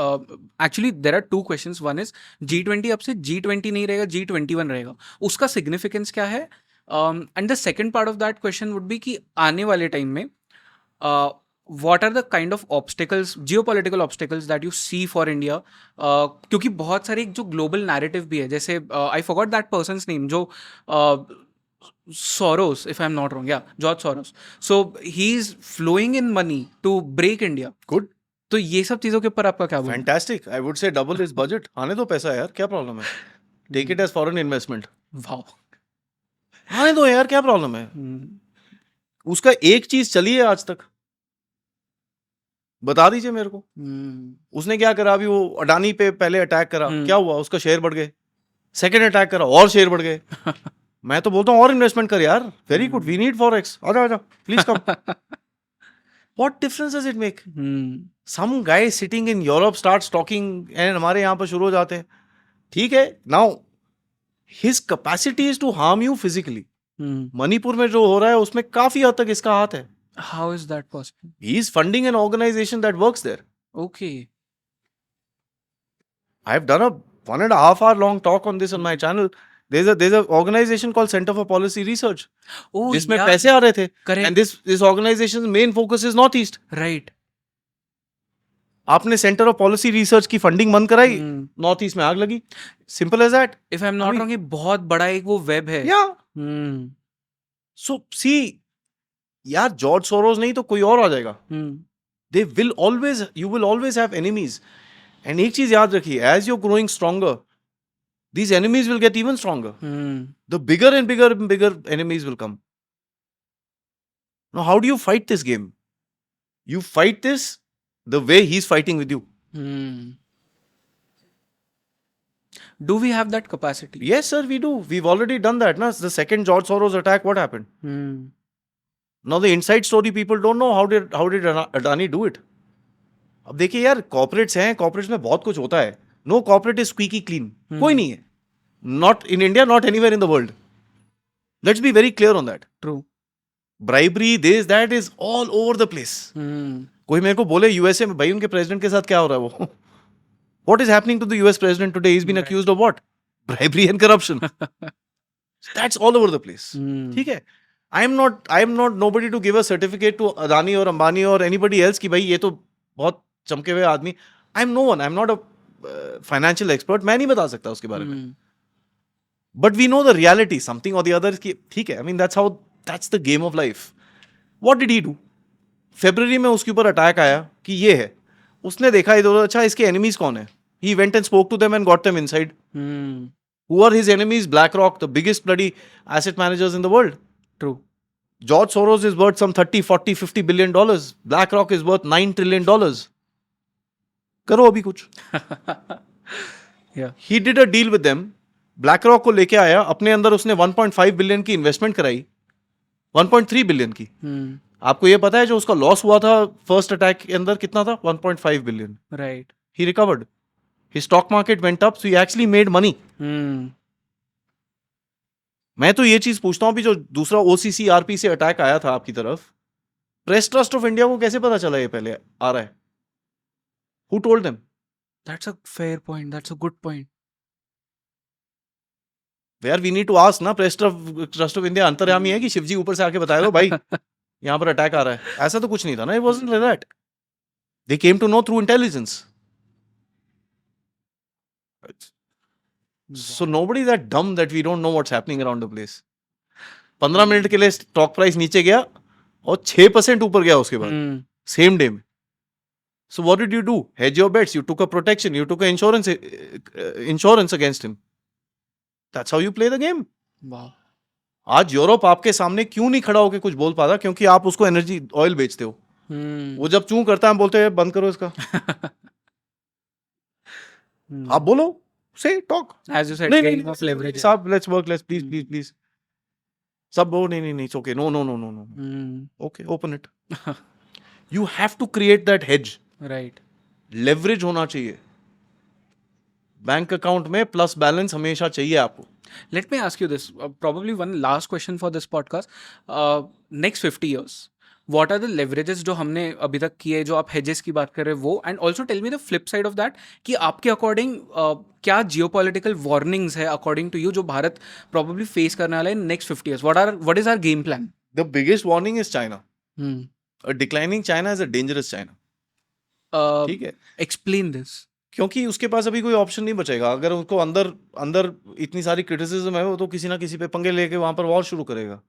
Actually, there are two questions. One is G20 अब से G20 नहीं रहेगा, G21 रहेगा. उसका significance क्या है? And the second part of that question would be कि आने वाले टाइम में what are the kind of obstacles, geopolitical obstacles that you see for India? क्योंकि बहुत सारे एक जो global narrative भी है, जैसे I forgot that person's name, जो Soros, if I'm not wrong, yeah, George Soros. So he's flowing in money to break India. Good. तो ये सब चीजों के ऊपर आपका क्या बोलना? Fantastic. I would say double his budget. आने दो पैसा यार, क्या प्रॉब्लम है? Take it as foreign investment. Wow. आने दो यार, क्या प्रॉब्लम है? उसका एक चीज चली है आज तक, बता दीजिए मेरे को। उसने क्या करा? अभी वो अडानी पे पहले अटैक करा, क्या हुआ? उसका शेयर बढ़ गए। सेकंड अटैक करा और शेयर बढ़ गए। मैं तो बोलता हूँ और इन्वेस्टमेंट कर यार, very good, we need forex, आजा आजा please come. What difference does it make? Some guy sitting in Europe starts talking and हमारे यहाँ पर शुरू हो जाते हैं। ठीक है, now his capacity is to harm you physically. Manipur में जो हो रहा है उसमें काफी हद तक इसका हाथ है। How is that possible? He is funding an organization that works there. Okay. I have done a 1.5 hour long talk on this on my channel. There's a organization called Center for Policy Research, Oh, जिसमें yeah. पैसे आ रहे थे। Correct. And this organization's main focus is Northeast. Right. आपने centre of policy research की funding बंद कराई, north east में आग लगी। Simple as that. If I'm not wrong, ये बहुत बड़ा एक वो वेब है। या सो सी यार, जॉर्ज सोरोस नहीं तो कोई और आ जाएगा। They will always, you will always have enemies. And एक चीज याद रखिए, as you're growing stronger, these enemies will get even stronger. The bigger and bigger enemies will come. Now, how do you fight this game? You fight this the way he's fighting with you. Do we have that capacity? Yes, sir, we do. We've already done that. Na? The second George Soros attack, what happened? Now the inside story people don't know how did Adani do it. अब देखिए यार, corporates हैं, corporates में बहुत कुछ होता है। No corporate is squeaky clean, कोई नहीं है। Not in India, not anywhere in the world. Let's be very clear on that. True. Bribery, this that is all over the place. कोई मेरे को बोले यूएसए में भाई उनके प्रेसिडेंट के साथ क्या हो रहा है, वो what is happening to the US president today? He is been accused of what? Bribery and corruption. That's all over the place. ठीक है, I am not nobody to give a certificate to Adani और अंबानी और anybody else कि भाई ये तो बहुत चमके हुए आदमी। I am no one, I am not a financial expert, मैं नहीं बता सकता उसके बारे में। But we know the reality, something और द अदर की। ठीक है, I mean that's the game of life. What did he do? फरवरी में उसके ऊपर अटैक आया कि ये है, उसने देखा इधर, अच्छा इसके एनिमीज कौन है? He went and spoke to them and got them inside. Who are his enemies? BlackRock, the biggest bloody asset managers in the world. True. George Soros is worth some 30, 40, 50 billion dollars. BlackRock is worth $9 trillion. करो अभी कुछ। Yeah. He did a deal with them. BlackRock को लेके आया, अपने अंदर उसने 1.5 billion की इन्वेस्टमेंट कराई, 1.3 बिलियन की। आपको ये पता है जो उसका लॉस हुआ था फर्स्ट अटैक के अंदर कितना था? 1.5 billion. Right. He recovered. His stock market went up, so he actually made money. मैं तो ये चीज पूछता हूँ, अभी जो दूसरा OCCRP से अटैक आया था आपकी तरफ, प्रेस ट्रस्ट ऑफ इंडिया को कैसे पता चला ये पहले आ रहा है? Who told them? That's a fair point. That's a good point. Where we need to ask ना, प्रेस ट्रस्ट ऑफ इंडिया अंतर्यामी है कि शिवजी ऊपर से आके बताया दो भाई यहाँ पर अटैक आ रहा है? ऐसा तो कुछ नहीं था ना। It wasn't like that. They came to know through intelligence. So nobody is that dumb that we don't know what's happening around the place. 15 minute के लिए स्टॉक प्राइस नीचे गया और 6% ऊपर गया उसके बाद, सेम डे में। So what did you do? Hedge your bets. You took a protection. You took a insurance against him. That's how you play the game. Wow. आज यूरोप आपके सामने क्यों नहीं खड़ा होकर कुछ बोल पाता? क्योंकि आप उसको एनर्जी ऑयल बेचते हो। वो जब चूं करता है हम बोलते हैं बंद करो इसका। आप बोलो, say talk. As you said, नहीं, game of leverage. साहब let's work, let's please. सब वो नहीं, it's okay. No. Okay, open it. You have to create that hedge. Right. Leverage होना चाहिए। बैंक अकाउंट में प्लस बैलेंस हमेशा चाहिए आपको। Let me ask you this, probably one last question for this podcast. Next 50 years, what are the leverages जो हमने अभी तक किए, जो आप hedges की बात कर रहे हैं वो, and also tell me the flip side of that कि आपके अकॉर्डिंग क्या geopolitical warnings है according to you जो भारत probably face करने वाला है in next 50 years? What is our game plan? The biggest warning is China. A declining China is a dangerous China. ठीक है, Explain this. क्योंकि उसके पास अभी कोई ऑप्शन नहीं बचेगा। अगर उसको अंदर इतनी सारी क्रिटिसिज्म है, वो तो किसी ना किसी पे पंगे लेके वहां पर वॉर शुरू करेगा।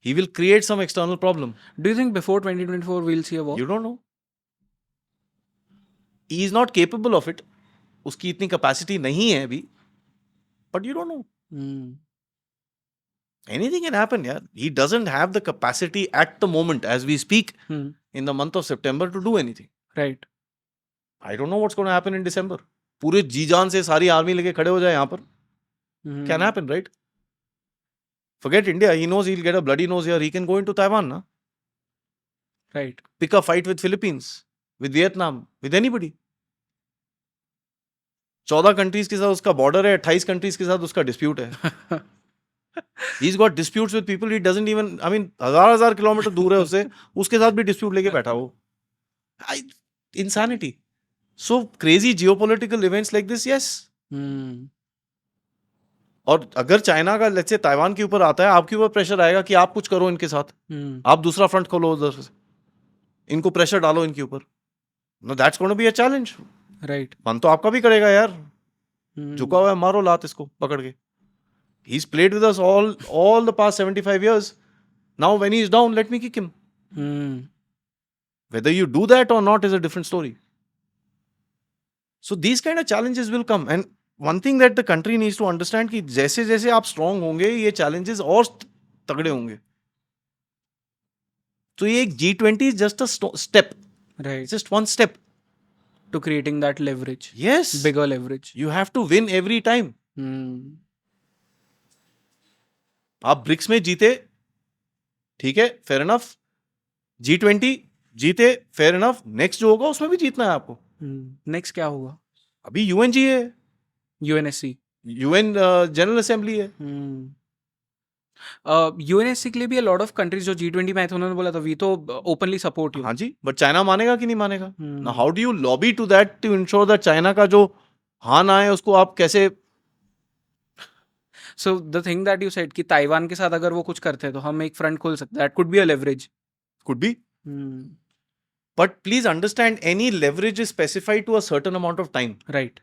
He will create some external problem. Do you think before 2024 we'll see a war? You don't know. He is not capable of it. उसकी इतनी कैपेसिटी नहीं है अभी, but you don't know. Anything can happen, yeah. He doesn't have the capacity at the moment as we speak in the month of September to do anything. Right. I don't know what's going to happen in December. पूरे जी जान से सारी army लेके खड़े हो जाए यहाँ पर. Can happen, right? Forget India. He knows he'll get a bloody nose here. He can go into Taiwan, na? Right. Pick a fight with Philippines, with Vietnam, with anybody. 14 countries के साथ उसका border है, 28 countries के साथ उसका dispute है. He's got disputes with people he doesn't even, I mean, हजार kilometre दूर है उससे, उसके साथ भी डिस्प्यूट लेके बैठा वो. Insanity. So crazy geopolitical events like this, yes. और अगर चाइना का लेट्स से ताइवान के ऊपर आता है, आपके ऊपर प्रेशर आएगा कि आप कुछ करो इनके साथ. आप दूसरा फ्रंट खोलो उधर से, इनको प्रेशर डालो इनके ऊपर. No that's going to be a challenge. Right. मन तो आपका भी करेगा यार. झुका हुआ है, मारो लात इसको पकड़ के. He's played with us all the past 75 years. Now when he's down, let me kick him. Whether you do that or not is a different story. So these kind of challenges will come. And one thing that the country needs to understand कि जैसे जैसे आप strong होंगे, ये challenges और तगड़े होंगे. तो ये एक G20 is just a step. Right. It's just one step. To creating that leverage. Yes. Bigger leverage. You have to win every time. आप ब्रिक्स में जीते, ठीक है, फेयर इनफ. G20 जीते, फेयर इनफ. नेक्स्ट जो होगा उसमें भी जीतना है आपको. नेक्स्ट क्या होगा? अभी UNG है, UNSC, UN जनरल असेंबली है. UNSC के लिए भी a lot of countries जो G20 में आए थे, उन्होंने बोला था वी तो ओपनली सपोर्ट यू. हाँ जी, बट चाइना मानेगा कि नहीं मानेगा? ना how do you lobby to that to ensure that China का जो हाँ ना है उसको आप कैसे. So the thing that you said कि ताइवान के साथ अगर वो कुछ करते हैं तो हम एक फ्रंट खोल सकते हैं. That could be a leverage. Could be. But please understand, any leverage is specified to a certain amount of time. Right.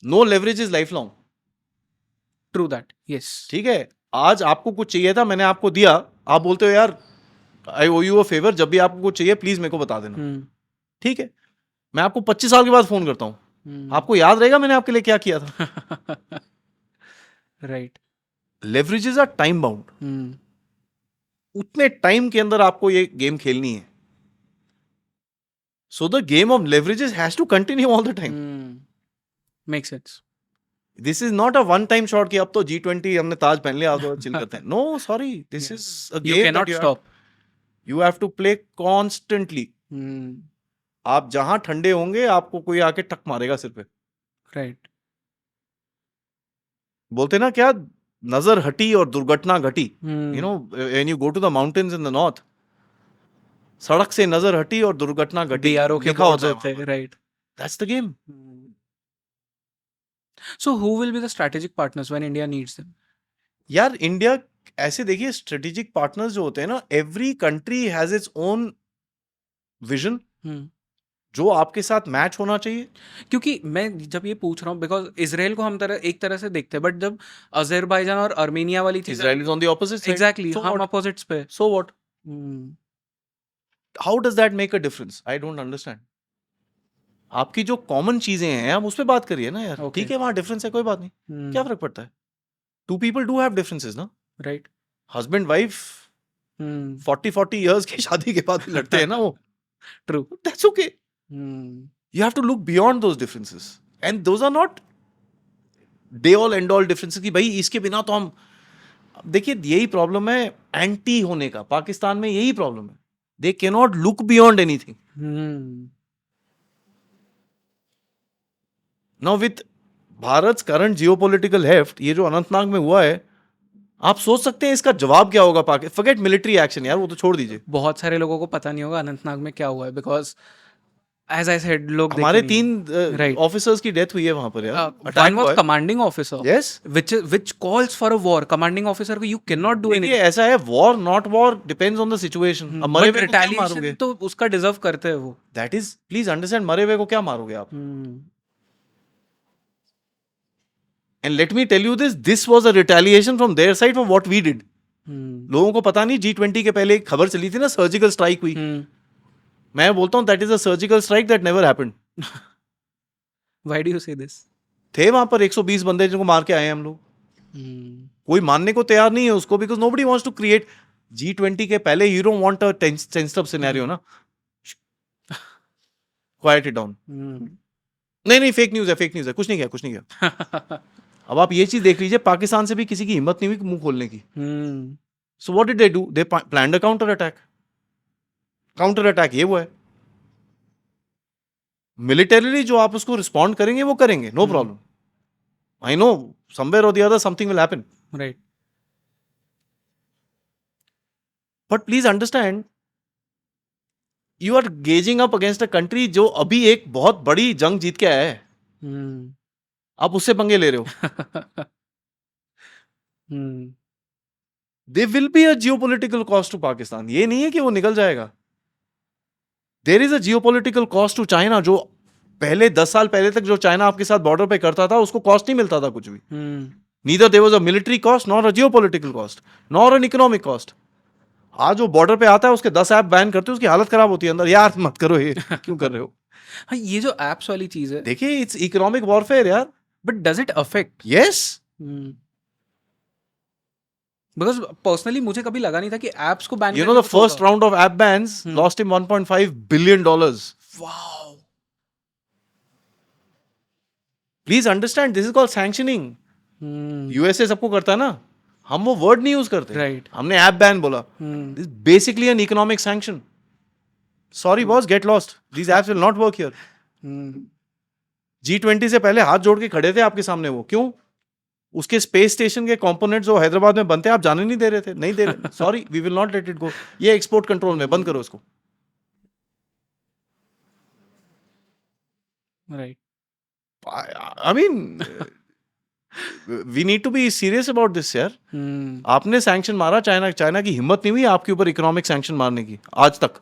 No leverage is lifelong. True that. Yes. ठीक है, आज आपको कुछ चाहिए था, मैंने आपको दिया, आप बोलते हो यार I owe you a favor, जब भी आपको कुछ चाहिए प्लीज मेरे को बता देना. ठीक है, मैं आपको 25 साल के बाद फोन करता हूँ, आपको याद रहेगा मैंने आपके लिए क्या किया था. Right. Leverages are time bound. उतने टाइम के अंदर आपको ये गेम खेलनी है. So the game of leverages has to continue all the time. Make sense. This is not a one time shot कि अब तो G20 हमने ताज पहन लिया, आप चिल करते हैं. No sorry, this is a game. You cannot stop. You have to play constantly. आप जहां ठंडे होंगे आपको कोई आके टक मारेगा सिर पे. राइट. बोलते ना क्या, नजर हटी और दुर्घटना घटी. You know when you go to the mountains in the north, सड़क से नजर हटी और दुर्घटना घटी BRO के लिखा होता है. Right. That's the game. So who will be the strategic partners when India needs them? यार इंडिया ऐसे देखिए, स्ट्रेटेजिक पार्टनर्स जो होते हैं ना, every country has its own vision जो आपके साथ मैच होना चाहिए. क्योंकि मैं जब ये पूछ रहा हूँ बिकॉज इजराइल को हम एक तरह से देखते हैं, बट जब अजरबैजान और अर्मेनिया वाली चीज, Israel is on the opposite side. Exactly, हम अपोजिट्स पे. So what, how does that make a difference? I don't understand. आपकी जो कॉमन चीजें हैं हम उस पे बात करिए ना यार. ठीक है, वहां डिफरेंस है, कोई बात नहीं, क्या फर्क पड़ता है. Two people do have differences ना. राइट. हस्बैंड वाइफ 40 इयर्स की शादी के बाद भी लड़ते हैं ना वो. True. That's okay. You have to look beyond those differences, and those are not they all end all differences कि भाई इसके बिना तो हम. देखिए यही प्रॉब्लम है एंटी होने का. पाकिस्तान में यही प्रॉब्लम है. They cannot look beyond anything. Now with Bharat current geopolitical heft, ये जो अनंतनाग में हुआ है, आप सोच सकते हैं इसका जवाब क्या होगा. पाकिस्तान, फॉरगेट मिलिट्री एक्शन यार, वो तो छोड़ दीजिए. बहुत सारे लोगों को पता नहीं होगा अनंतनाग में क्या हुआ है, बिकॉज as I said, लोग हमारे 3 ऑफिसर्स की डेथ हुई है वहां पर यार. One was commanding officer. Yes. Which calls for a war. Commanding officer को you cannot do anything. ऐसा है, war not war depends on the situation. अब मरे हुए को क्या मारोगे? तो उसका डिजर्व करते हैं वो. That is, please understand, मरे हुए को क्या मारोगे आप? And let me tell you this was a retaliation from their side for what we did. लोगों को पता नहीं, G20 के पहले एक खबर चली थी ना, सर्जिकल स्ट्राइक हुई. मैं बोलता हूँ that is a surgical strike that never happened. Why do you से दिस? थे वहां पर 120 बंदे जिनको मार के आए हम लोग. कोई मानने को तैयार नहीं है उसको, because nobody wants to create G20 के पहले you don't want a tensed up scenario ना. Quiet it down. नहीं फेक न्यूज है, कुछ नहीं किया. अब आप ये चीज देख लीजिए, पाकिस्तान से भी किसी की हिम्मत नहीं हुई मुंह खोलने की. सो what did they do? They planned a counter attack. ये वो है मिलिटरीली जो आप उसको रिस्पॉन्ड करेंगे वो करेंगे, no problem. I know somewhere और the other something will happen, right. But please understand you are gauging up against a country जो अभी एक बहुत बड़ी जंग जीत के आया है. आप उससे पंगे ले रहे हो. They will be a geopolitical cost to Pakistan. ये नहीं है कि वो निकल जाएगा. There is a geopolitical cost to China. जो पहले 10 साल पहले तक जो चाइना आपके साथ बॉर्डर पे करता था उसको कॉस्ट नहीं मिलता था कुछ भी. Neither there was a military cost nor a geopolitical cost nor an economic cost. आज वो बॉर्डर पे आता है उसके 10 ऐप बैन करते हो, उसकी हालत खराब होती है अंदर. यार मत करो ये, क्यों कर रहे हो? हाँ, ये जो एप्स वाली चीज है, देखिए इट्स इकोनॉमिक वॉरफेयर यार. But does it affect? Yes. Because personally मुझे कभी लगा नहीं था कि एप्स को ban You know the first round of app bans lost him $1.5 billion. Wow. Please understand, this is called sanctioning. USA सबको करता है ना, हम वो वर्ड नहीं यूज करते. Right. हमने ऐप बैन बोला. This is basically an economic sanction. Sorry boss, get lost. These apps will not work here. G20 से पहले हाथ जोड़ के खड़े थे आपके सामने वो. क्यों? उसके स्पेस स्टेशन के कंपोनेंट्स जो हैदराबाद में बनते हैं आप जाने नहीं दे रहे थे. नहीं दे रहे. Sorry, we will not let it go. ये एक्सपोर्ट कंट्रोल में, बंद करो इसको. राइट. I mean, we need to be serious about this यार. आपने सैंक्शन मारा, चाइना की हिम्मत नहीं हुई आपके ऊपर इकोनॉमिक सैंक्शन मारने की आज तक.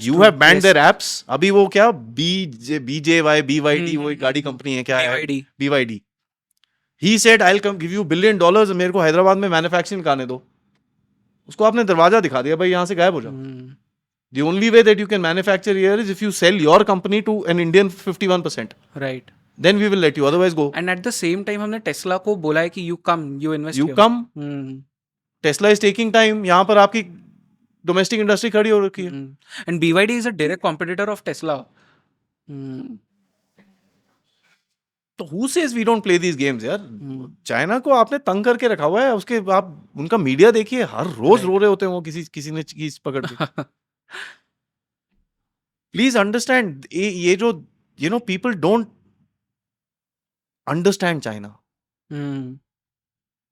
You have banned their apps. अभी वो क्या BJY BYD वो एक गाड़ी कंपनी है, क्या है? BYD. He said I'll come give you $1 billion. मेरे को हैदराबाद में मैन्युफैक्चरिंग करने दो. उसको आपने दरवाजा दिखा दिया, भाई यहाँ से गायब हो जाओ. The only way that you can manufacture here is if you sell your company to an Indian 51%. Right. Then we will let you. Otherwise go. And at the same time हमने टेस्ला को बोला है कि you come, you invest You here. come. Tesla is taking time. यहाँ पर आपकी domestic industry खड़ी हो रखी है. And BYD is a direct competitor of Tesla. तो who says we don't play these games यार? चाइना को आपने तंग करके रखा हुआ है. उसके आप उनका मीडिया देखिए, हर रोज रो रहे होते हैं वो किसी ने चीज पकड़ के. प्लीज अंडरस्टैंड, ये जो people don't understand China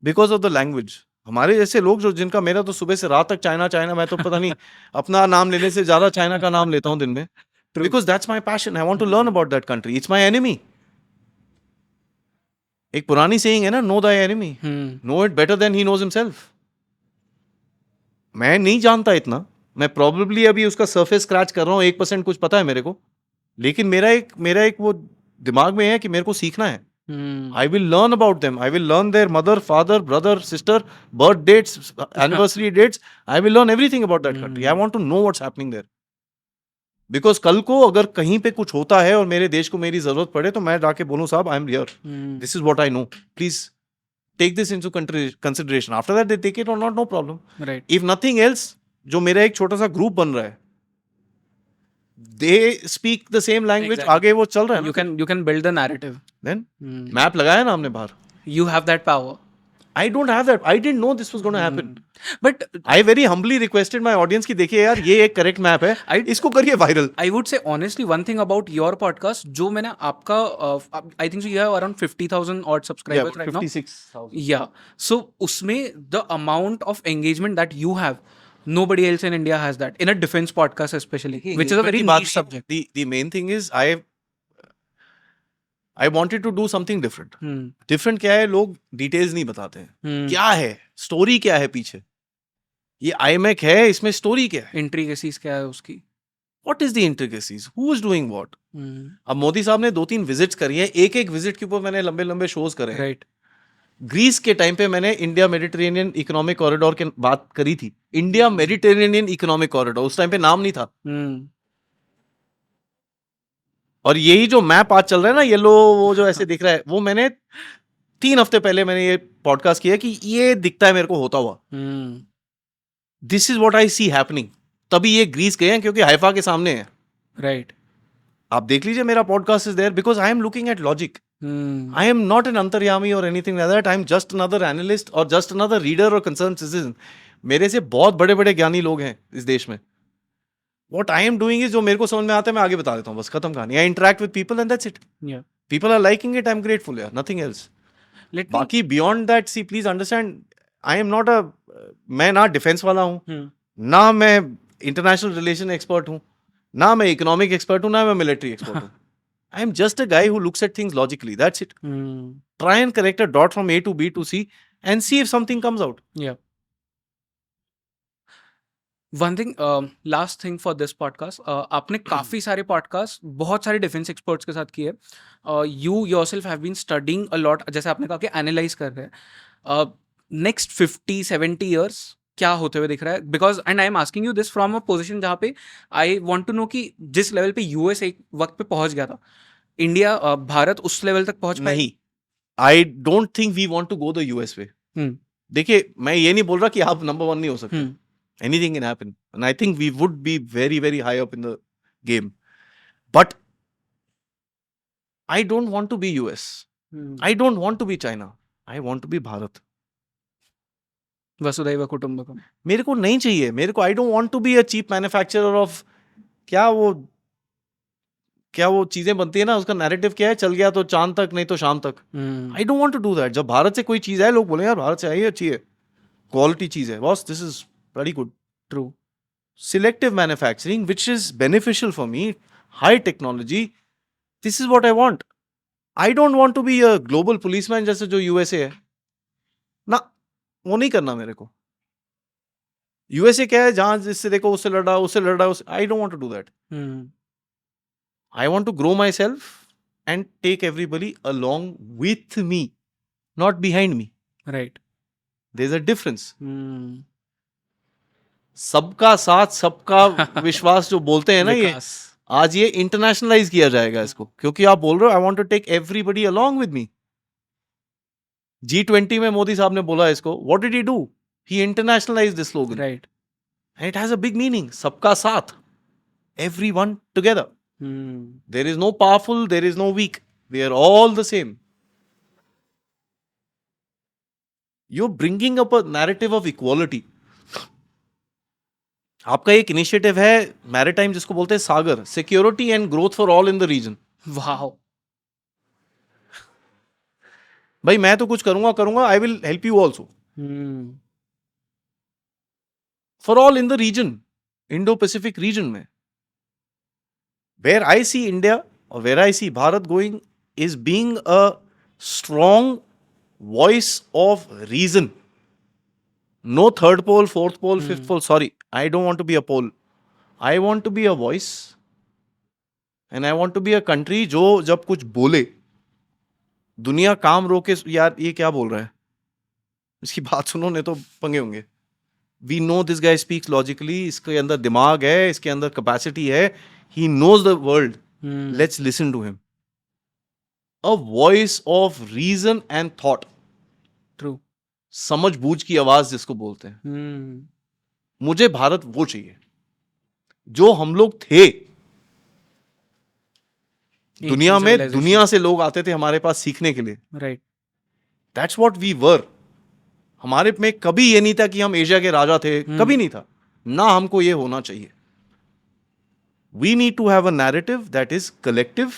because of the language. हमारे जैसे लोग जो जिनका, मेरा तो सुबह से रात तक चाइना, मैं तो पता नहीं अपना नाम लेने से ज्यादा चाइना का नाम लेता हूं दिन में. Because that's my passion. I want to learn about that country. It's my enemy. एक पुरानी सेइंग है ना, know thy enemy, know it better than he knows himself. मैं नहीं जानता इतना. मैं प्रोबेबली अभी उसका सरफेस स्क्रैच कर रहा हूँ. 1% कुछ पता है मेरे को. लेकिन मेरा एक वो दिमाग में है कि मेरे को सीखना है. I will learn about them. I will learn their mother, father, brother, sister, birth dates, anniversary dates. I will learn everything about that country. I want to know what's happening there. Because कल को अगर कहीं पे कुछ होता है और मेरे देश को मेरी जरूरत पड़े तो मैं जाके बोलूं, साहब I am here. This is what I know. Please take this into consideration. After that they take it or not, no problem. Right. If nothing else, जो मेरा एक छोटा सा ग्रुप बन रहा है, they speak the same language. Exactly. आगे वो चल रहा है ना. You can build the narrative. Then map लगाया ना हमने बाहर. You have that power. I don't have that. I didn't know this was going to happen. But I very humbly requested my audience कि देखिए यार ये एक करेक्ट मैप है, इसको करिए viral. I would say honestly one thing about your podcast, जो मैंने आपका I think so you have around 50,000 odd subscribers right now. 56,000. Yeah. So उसमें the amount of engagement that you have, nobody else in India has that in a defense podcast especially, which is a very niche subject. The main thing is I wanted to do something different. Different क्या है, लोग details नहीं बताते हैं. क्या है story, क्या है पीछे. ये IMEC है, इसमें स्टोरी क्या है, इंट्रिकेसीज क्या है उसकी. What is the intricacies? Who is doing what? अब मोदी साहब ने 2-3 विजिट्स करी है. एक विजिट के ऊपर मैंने लंबे शोज करे. राइट. ग्रीस के टाइम पे मैंने इंडिया मेडिटेरेनियन इकोनॉमिक कॉरिडोर की बात करी थी. इंडिया मेडिटेरेनियन इकोनॉमिक कॉरिडोर, उस टाइम पे नाम नहीं था. और यही जो मैप आज चल रहा है ना, येलो वो जो ऐसे दिख रहा है, वो मैंने 3 हफ्ते पहले मैंने ये पॉडकास्ट किया कि ये दिखता है मेरे को होता हुआ, this is what I C happening. तभी ये ग्रीस गए हैं क्योंकि हाइफा के सामने है। राइट। आप देख लीजिए, मेरा podcast is there because I am looking at logic. I am not an अंतर्यामी और anything like that. I am just another analyst और जस्ट अनदर रीडर और कंसर्न सिटीजन। मेरे से बहुत बड़े बड़े ज्ञानी लोग हैं इस देश में। What I am doing is जो मेरे को समझ में आता है मैं आगे बता देता हूँ, बस खत्म कहानी। I interact with people and that's it. Yeah. People are liking it, I'm grateful, yeah, nothing else. Let me. बाकी beyond that, see, please understand, I am not a, मैं ना डिफेंस वाला हूँ, ना मैं इंटरनेशनल रिलेशन एक्सपर्ट हूँ, ना मैं इकोनॉमिक एक्सपर्ट हूँ, ना मैं मिलिट्री एक्सपर्ट हूँ। I am just a guy who looks at things logically, that's it. Try and connect a dot from A to B to C and see if something comes out. Yeah. One thing, last thing for this podcast, आपने काफ़ी सारे podcast बहुत सारे defence experts के साथ किए। You yourself have been studying a lot, जैसे आपने कहा कि एनालाइज कर रहे हैं। नेक्स्ट 50-70 ईयर्स क्या होते हुए दिख रहा है? Because and I am asking you this from a position जहाँ पे आई वॉन्ट टू नो कि जिस लेवल पे यूएस एक वक्त पे पहुंच गया था, इंडिया भारत उस लेवल तक पहुंच पाए? नहीं, I don't think we want to go the US way. देखिए, मैं ये नहीं बोल रहा कि आप नंबर 1 नहीं हो सकते। Anything can happen, and I think we would be very, very high up in the game. But I don't want to be US. I don't want to be China. I want to be Bharat. वसुधैव कुटुंबकम। मेरे को नहीं चाहिए, मेरे को I don't want to be a cheap manufacturer of क्या वो चीजें बनती है ना, उसका नैरेटिव क्या है, चल गया तो चांद तक, नहीं तो शाम तक। I don't want to do that. जब भारत से कोई चीज है, लोग बोले यार भारत से आई है, अच्छी है, क्वालिटी चीज है, boss, this is very good. True. Selective manufacturing, which is beneficial for me, high technology, this is what I want. I don't want to be a global policeman जैसे जो USA है ना, वो नहीं करना मेरे को। USA क्या है, जहां जिससे देखो उससे लड़ा, I don't want to do that. I want to grow myself and take everybody along with me, not behind me. Right. There's a difference. सबका साथ सबका विश्वास जो बोलते हैं ना, ये आज ये इंटरनेशनलाइज किया जाएगा इसको, क्योंकि आप बोल रहे हो I want to take everybody along with me. G20 में मोदी साहब ने बोला इसको, what did he do? He internationalized this slogan, right, and it has a big meaning, सबका साथ, everyone together. There is no powerful, there is no weak, we are all the same. You are bringing up a narrative of equality. आपका एक initiative है maritime, जिसको बोलते हैं Sagar, security and growth for all in the region. वाह, भाई मैं तो कुछ करूंगा, I will help you also, for all in the region, Indo Pacific region में। वेयर आई सी इंडिया और where I see Bharat going is being a strong voice of region. No third pole, fourth pole, fifth pole. Sorry, I don't want to be a pole. I want to be a voice, and I want to be a country जो जब कुछ बोले, दुनिया काम रोके, यार ये क्या बोल रहा है, इसकी बात सुनो, नहीं तो पंगे होंगे। We know this guy speaks logically. इसके अंदर दिमाग है, इसके अंदर capacity है. He knows the world. Let's listen to him. A voice of reason and thought. True. समझ बूझ की आवाज जिसको बोलते हैं। मुझे भारत वो चाहिए जो हम लोग थे दुनिया में। दुनिया से लोग आते थे हमारे पास सीखने के लिए। Right, that's what we were. हमारे में कभी ये नहीं था कि हम एशिया के राजा थे, कभी नहीं था, ना हमको ये होना चाहिए। We need to have a narrative that is collective,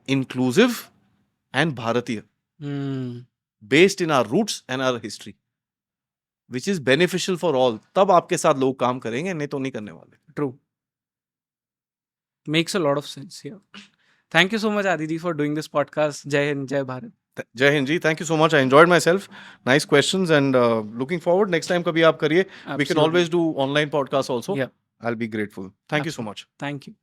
inclusive and Bharatiya, based in our roots and our history, which is beneficial for all. तब आपके साथ लोग काम करेंगे, नहीं तो नहीं करने वाले। True. Makes a lot of sense. Yeah. Thank you so much, Aditi, for doing this podcast. Jai Hind, Jai Bharat. Jai Hind ji, thank you so much. I enjoyed myself. Nice questions and looking forward. Next time कभी आप करिए. We can always do online podcasts also. Yeah. I'll be grateful. Thank you so much. Thank you.